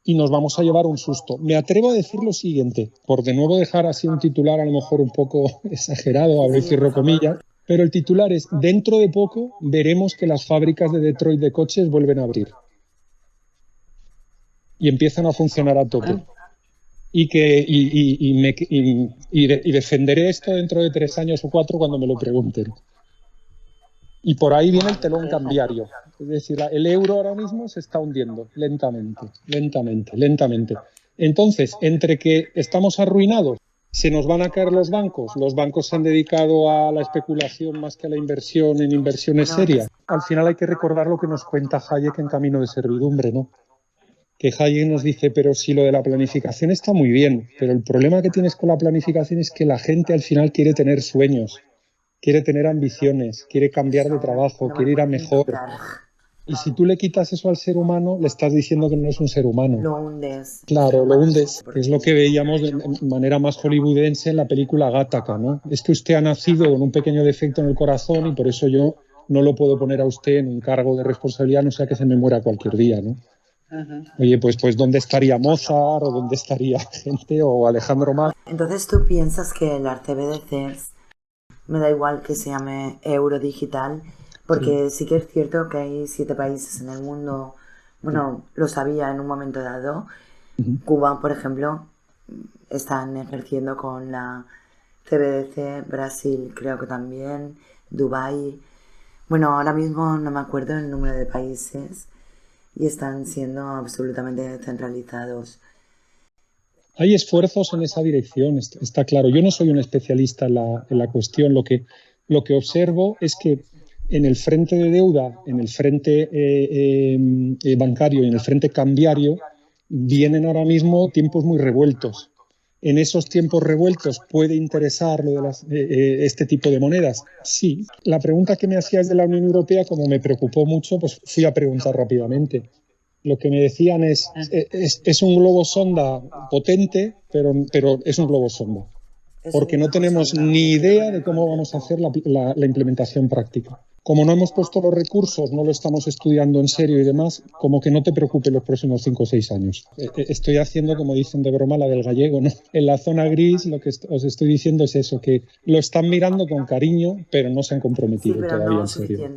y nos vamos a llevar un susto. Me atrevo a decir lo siguiente, por de nuevo dejar así un titular a lo mejor un poco exagerado, a ver si cierro comillas, pero el titular es: dentro de poco veremos que las fábricas de Detroit de coches vuelven a abrir. Y empiezan a funcionar a tope. Y defenderé esto dentro de 3 años o 4 cuando me lo pregunten. Y por ahí viene el telón cambiario. Es decir, el euro ahora mismo se está hundiendo lentamente. Entonces, entre que estamos arruinados, se nos van a caer los bancos se han dedicado a la especulación más que a la inversión en inversiones serias. Al final hay que recordar lo que nos cuenta Hayek en Camino de Servidumbre, ¿no? Que Hayek nos dice, pero si lo de la planificación está muy bien, pero el problema que tienes con la planificación es que la gente al final quiere tener sueños, quiere tener ambiciones, quiere cambiar de trabajo, quiere ir a mejor. Y si tú le quitas eso al ser humano, le estás diciendo que no es un ser humano. Lo hundes. Claro, lo hundes. Es lo que veíamos de manera más hollywoodense en la película Gattaca, ¿no? Es que usted ha nacido con un pequeño defecto en el corazón y por eso yo no lo puedo poner a usted en un cargo de responsabilidad, no sea que se me muera cualquier día, ¿no? Oye, pues ¿dónde estaría Mozart o dónde estaría gente o Alejandro Magno? Entonces tú piensas que las CBDCs, me da igual que se llame euro digital, porque sí que es cierto que hay 7 países en el mundo, bueno, lo sabía en un momento dado, Cuba, por ejemplo, están ejerciendo con la CBDC, Brasil creo que también, Dubái, bueno, ahora mismo no me acuerdo el número de países, y están siendo absolutamente centralizados. Hay esfuerzos en esa dirección, está claro. Yo no soy un especialista en la cuestión. Lo que lo que observo es que en el frente de deuda, en el frente bancario y en el frente cambiario, vienen ahora mismo tiempos muy revueltos. ¿En esos tiempos revueltos puede interesar lo de este tipo de monedas? Sí. La pregunta que me hacías de la Unión Europea, como me preocupó mucho, pues fui a preguntar rápidamente. Lo que me decían es un globo sonda potente, pero es un globo sonda. Porque no tenemos ni idea de cómo vamos a hacer la implementación práctica. Como no hemos puesto los recursos, no lo estamos estudiando en serio y demás, como que no te preocupes los próximos 5 o 6 años. Estoy haciendo, como dicen de broma, la del gallego, ¿no? En la zona gris lo que os estoy diciendo es eso, que lo están mirando con cariño, pero no se han comprometido todavía en serio.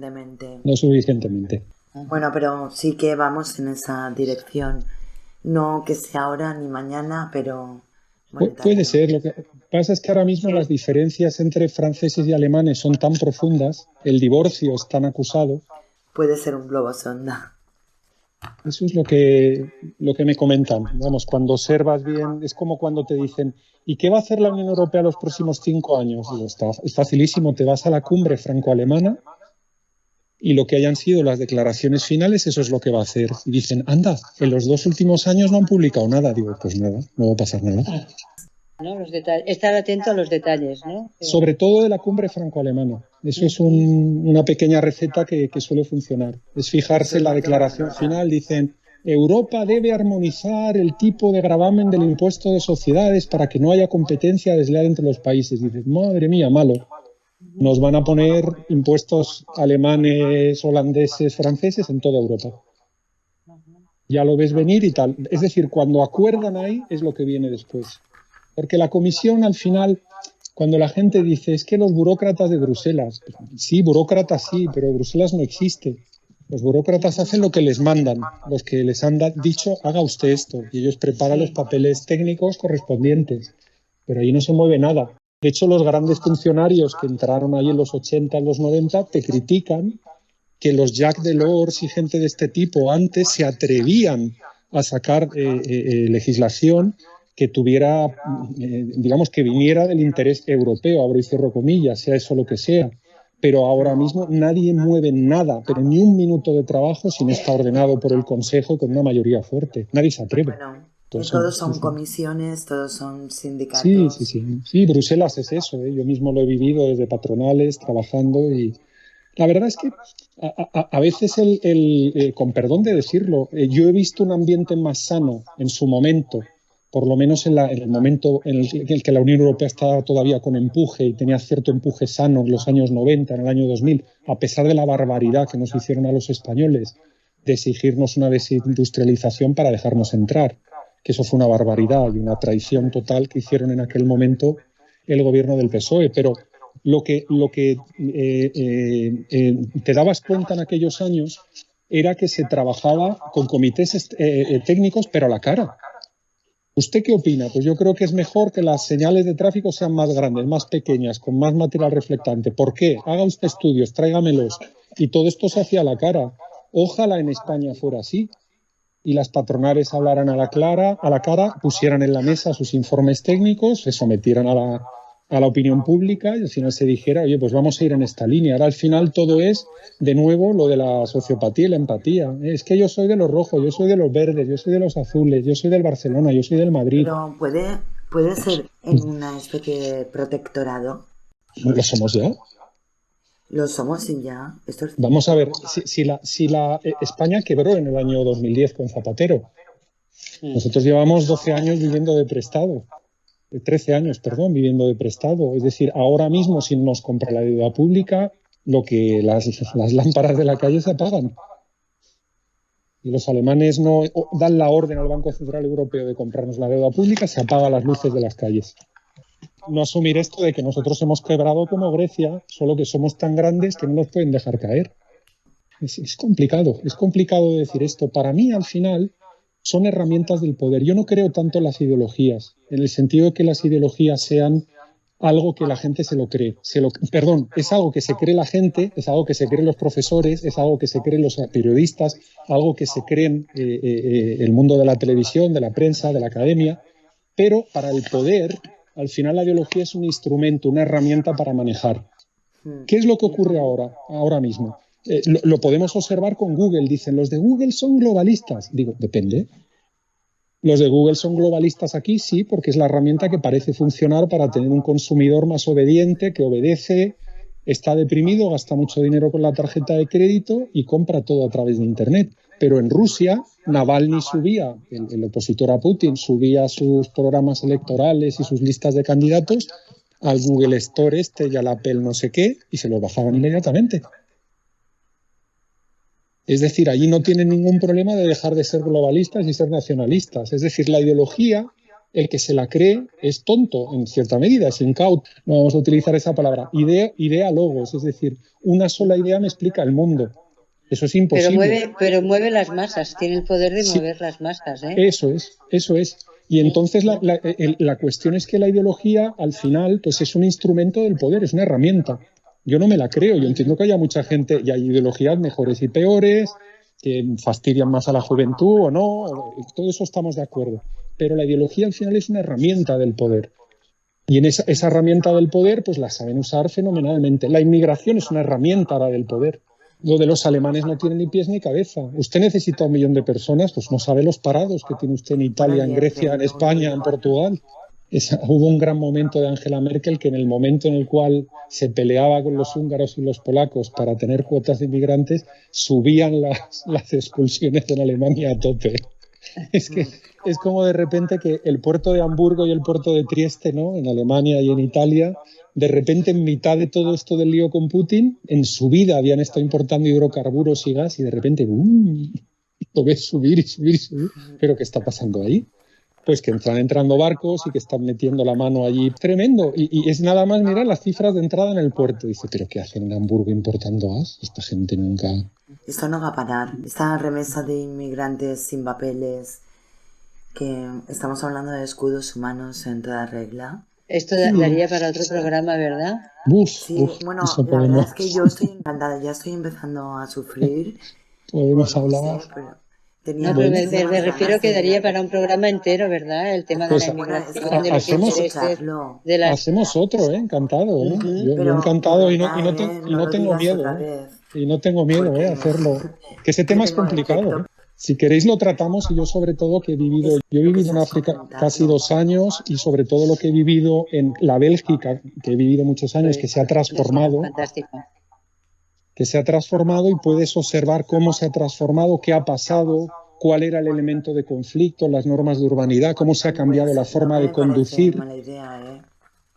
No suficientemente. Bueno, pero sí que vamos en esa dirección. No que sea ahora ni mañana, pero... Puede ser. Lo que pasa es que ahora mismo las diferencias entre franceses y alemanes son tan profundas, el divorcio es tan acusado. Puede ser un globo sonda. Eso es lo que me comentan. Vamos, cuando observas bien, es como cuando te dicen, ¿y qué va a hacer la Unión Europea los próximos 5 años? Digo, es facilísimo, te vas a la cumbre franco-alemana y lo que hayan sido las declaraciones finales, eso es lo que va a hacer. Y dicen, anda, en los 2 últimos años no han publicado nada. Digo, pues nada, no va a pasar nada. ¿No? Estar atento a los detalles, ¿no? Sobre todo de la cumbre franco-alemana. Eso es una pequeña receta que suele funcionar. Es fijarse en la declaración final. Dicen, Europa debe armonizar el tipo de gravamen del impuesto de sociedades para que no haya competencia desleal entre los países. Dices, madre mía, malo. Nos van a poner impuestos alemanes, holandeses, franceses en toda Europa. Ya lo ves venir y tal. Es decir, cuando acuerdan ahí es lo que viene después. Porque la Comisión, al final, cuando la gente dice, es que los burócratas de Bruselas, sí, burócratas sí, pero Bruselas no existe. Los burócratas hacen lo que les mandan, los que les han dicho, haga usted esto, y ellos preparan los papeles técnicos correspondientes. Pero ahí no se mueve nada. De hecho, los grandes funcionarios que entraron ahí en los 80, en los 90, te critican que los Jacques Delors y gente de este tipo antes se atrevían a sacar legislación que tuviera, digamos, que viniera del interés europeo, abro y cierro comillas, sea eso lo que sea. Pero ahora mismo nadie mueve nada, pero ni un minuto de trabajo si no está ordenado por el Consejo con una mayoría fuerte. Nadie se atreve. Bueno, todos son comisiones, todos son sindicatos. Sí, Bruselas es eso. Yo mismo lo he vivido desde patronales, trabajando y... La verdad es que a veces, con perdón de decirlo, yo he visto un ambiente más sano en su momento, por lo menos en el momento en el que la Unión Europea estaba todavía con empuje y tenía cierto empuje sano en los años 90, en el año 2000, a pesar de la barbaridad que nos hicieron a los españoles de exigirnos una desindustrialización para dejarnos entrar, que eso fue una barbaridad y una traición total que hicieron en aquel momento el gobierno del PSOE, pero lo que te dabas cuenta en aquellos años era que se trabajaba con comités técnicos, pero a la cara. ¿Usted qué opina? Pues yo creo que es mejor que las señales de tráfico sean más grandes, más pequeñas, con más material reflectante. ¿Por qué? Haga usted estudios, tráigamelos. Y todo esto se hacía a la cara. Ojalá en España fuera así. Y las patronales hablaran a la cara, pusieran en la mesa sus informes técnicos, se sometieran a la opinión pública y al final se dijera, oye, pues vamos a ir en esta línea. Ahora al final todo es, de nuevo, lo de la sociopatía y la empatía. Es que yo soy de los rojos, yo soy de los verdes, yo soy de los azules, yo soy del Barcelona, yo soy del Madrid. Pero puede ser en una especie de protectorado. ¿Lo somos ya? Lo somos ya. Vamos a ver, si la España quebró en el año 2010 con Zapatero. Nosotros llevamos 12 años viviendo de prestado. 13 años, perdón, viviendo de prestado. Es decir, ahora mismo si nos compra la deuda pública, las lámparas de la calle se apagan. Y los alemanes no dan la orden al Banco Central Europeo de comprarnos la deuda pública, se apagan las luces de las calles. No asumir esto de que nosotros hemos quebrado como Grecia, solo que somos tan grandes que no nos pueden dejar caer. Es complicado decir esto. Para mí, al final, son herramientas del poder. Yo no creo tanto en las ideologías, en el sentido de que las ideologías sean algo que la gente se lo cree. Es algo que se cree la gente, es algo que se creen los profesores, es algo que se creen los periodistas, algo que se creen el mundo de la televisión, de la prensa, de la academia. Pero para el poder, al final la ideología es un instrumento, una herramienta para manejar. ¿Qué es lo que ocurre ahora mismo? Lo podemos observar con Google. Dicen, los de Google son globalistas. Digo, depende. Los de Google son globalistas aquí, sí, porque es la herramienta que parece funcionar para tener un consumidor más obediente, que obedece, está deprimido, gasta mucho dinero con la tarjeta de crédito y compra todo a través de Internet. Pero en Rusia, Navalny subía, el opositor a Putin, subía sus programas electorales y sus listas de candidatos al Google Store y al Apple no sé qué, y se los bajaban inmediatamente. Es decir, allí no tienen ningún problema de dejar de ser globalistas y ser nacionalistas. Es decir, la ideología, el que se la cree es tonto en cierta medida, es incauto. No vamos a utilizar esa palabra. Idea logos, es decir, una sola idea me explica el mundo. Eso es imposible. Pero mueve las masas, tiene el poder de mover las masas. Eso es. Y entonces la cuestión es que la ideología, al final, pues es un instrumento del poder, es una herramienta. Yo no me la creo, yo entiendo que haya mucha gente y hay ideologías mejores y peores, que fastidian más a la juventud o no, todo eso estamos de acuerdo. Pero la ideología al final es una herramienta del poder. Y en esa herramienta del poder, pues la saben usar fenomenalmente. La inmigración es una herramienta ahora del poder. Lo de los alemanes no tiene ni pies ni cabeza. Usted necesita 1 millón de personas, pues no sabe los parados que tiene usted en Italia, en Grecia, en España, en Portugal. Hubo un gran momento de Angela Merkel que en el momento en el cual se peleaba con los húngaros y los polacos para tener cuotas de inmigrantes, subían las expulsiones en Alemania a tope. Es que es como de repente que el puerto de Hamburgo y el puerto de Trieste, ¿no?, en Alemania y en Italia, de repente en mitad de todo esto del lío con Putin, en su vida habían estado importando hidrocarburos y gas y de repente lo ves subir y subir y subir. ¿Pero qué está pasando ahí? Pues que están entrando barcos y que están metiendo la mano allí. Tremendo. Y es nada más mirar las cifras de entrada en el puerto. Dice, ¿pero qué hacen en Hamburgo importando gas? Esta gente nunca... Esto no va a parar. Esta remesa de inmigrantes sin papeles, que estamos hablando de escudos humanos en toda regla. Esto daría para otro programa, ¿verdad? Bueno, la verdad es que yo estoy encantada. Ya estoy empezando a sufrir. Podemos hablar... No, pero me refiero que daría para un programa entero, ¿verdad? El tema de la inmigración, de los intereses, de las... Hacemos otro, encantado. Yo encantado y no tengo miedo. Y no tengo miedo a hacerlo. Que ese tema es complicado. Si queréis lo tratamos y yo sobre todo que yo he vivido en África casi 2 años y sobre todo lo que he vivido en la Bélgica, que he vivido muchos años, que se ha transformado. Fantástico. Que se ha transformado y puedes observar cómo se ha transformado, qué ha pasado, cuál era el elemento de conflicto, las normas de urbanidad, cómo se ha cambiado la forma de conducir.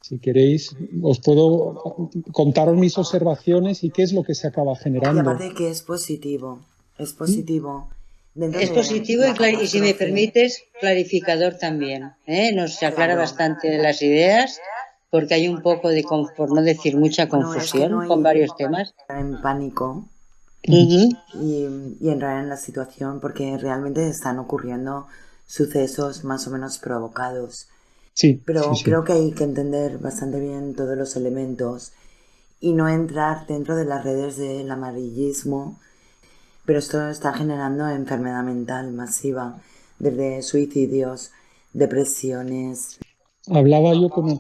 Si queréis, os puedo contaros mis observaciones y qué es lo que se acaba generando. Y aparte que es positivo. Es positivo y si me permites, clarificador también. Nos aclara bastante las ideas. Porque hay un poco de, por no decir mucha confusión con varios temas. En pánico y entrar en la situación porque realmente están ocurriendo sucesos más o menos provocados. Pero creo que hay que entender bastante bien todos los elementos y no entrar dentro de las redes del amarillismo. Pero esto está generando enfermedad mental masiva, desde suicidios, depresiones... Hablaba yo con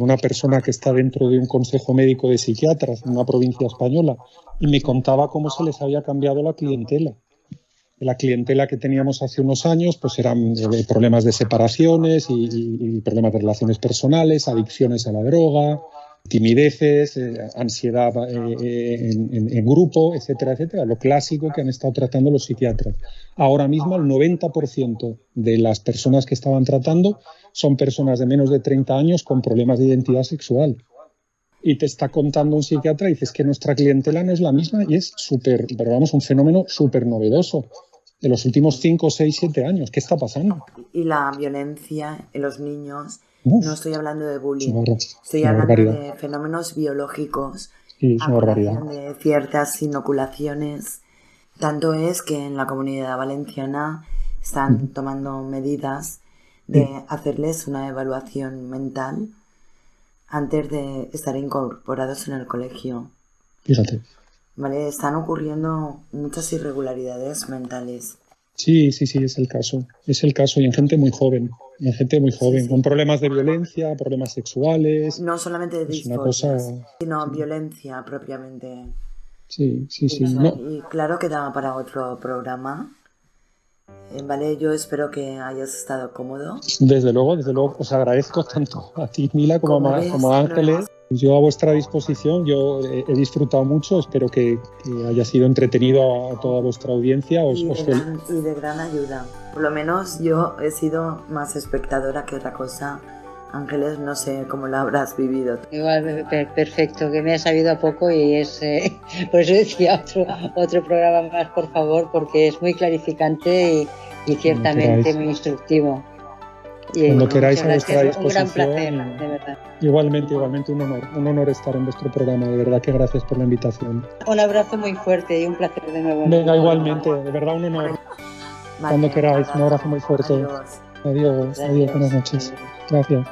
una persona que está dentro de un consejo médico de psiquiatras en una provincia española y me contaba cómo se les había cambiado la clientela. La clientela que teníamos hace unos años pues eran problemas de separaciones y problemas de relaciones personales, adicciones a la droga, timideces, ansiedad en grupo, etcétera, etcétera. Lo clásico que han estado tratando los psiquiatras. Ahora mismo el 90% de las personas que estaban tratando son personas de menos de 30 años con problemas de identidad sexual. Y te está contando un psiquiatra y dices que nuestra clientela no es la misma y es un fenómeno súper novedoso de los últimos 5, 6, 7 años. ¿Qué está pasando? Y la violencia en los niños... No estoy hablando de bullying, estoy hablando de fenómenos biológicos, de ciertas inoculaciones. Tanto es que en la Comunidad Valenciana están tomando medidas de hacerles una evaluación mental antes de estar incorporados en el colegio. Fíjate. ¿Vale? Están ocurriendo muchas irregularidades mentales. Sí, es el caso. Es el caso y en gente muy joven. Con problemas de violencia, problemas sexuales. No solamente de disforias, sino violencia propiamente. Sí. No. Y claro que da para otro programa. Vale, yo espero que hayas estado cómodo. Desde luego, os agradezco tanto a ti, Mila, como a Ángeles. Yo a vuestra disposición, yo he disfrutado mucho, espero que haya sido entretenido a toda vuestra audiencia. Y de gran ayuda. Por lo menos yo he sido más espectadora que otra cosa. Ángeles, no sé cómo lo habrás vivido. Igual, perfecto, que me ha sabido a poco y es, por eso decía otro programa más, por favor, porque es muy clarificante y ciertamente muy instructivo. Cuando queráis a vuestra disposición. Un gran placer, de verdad. Igualmente, un honor estar en vuestro programa, de verdad que gracias por la invitación. Un abrazo muy fuerte y un placer de nuevo. Venga, igualmente, de verdad un honor. Vale, cuando queráis, un abrazo muy fuerte. Adiós, buenas noches. Gracias.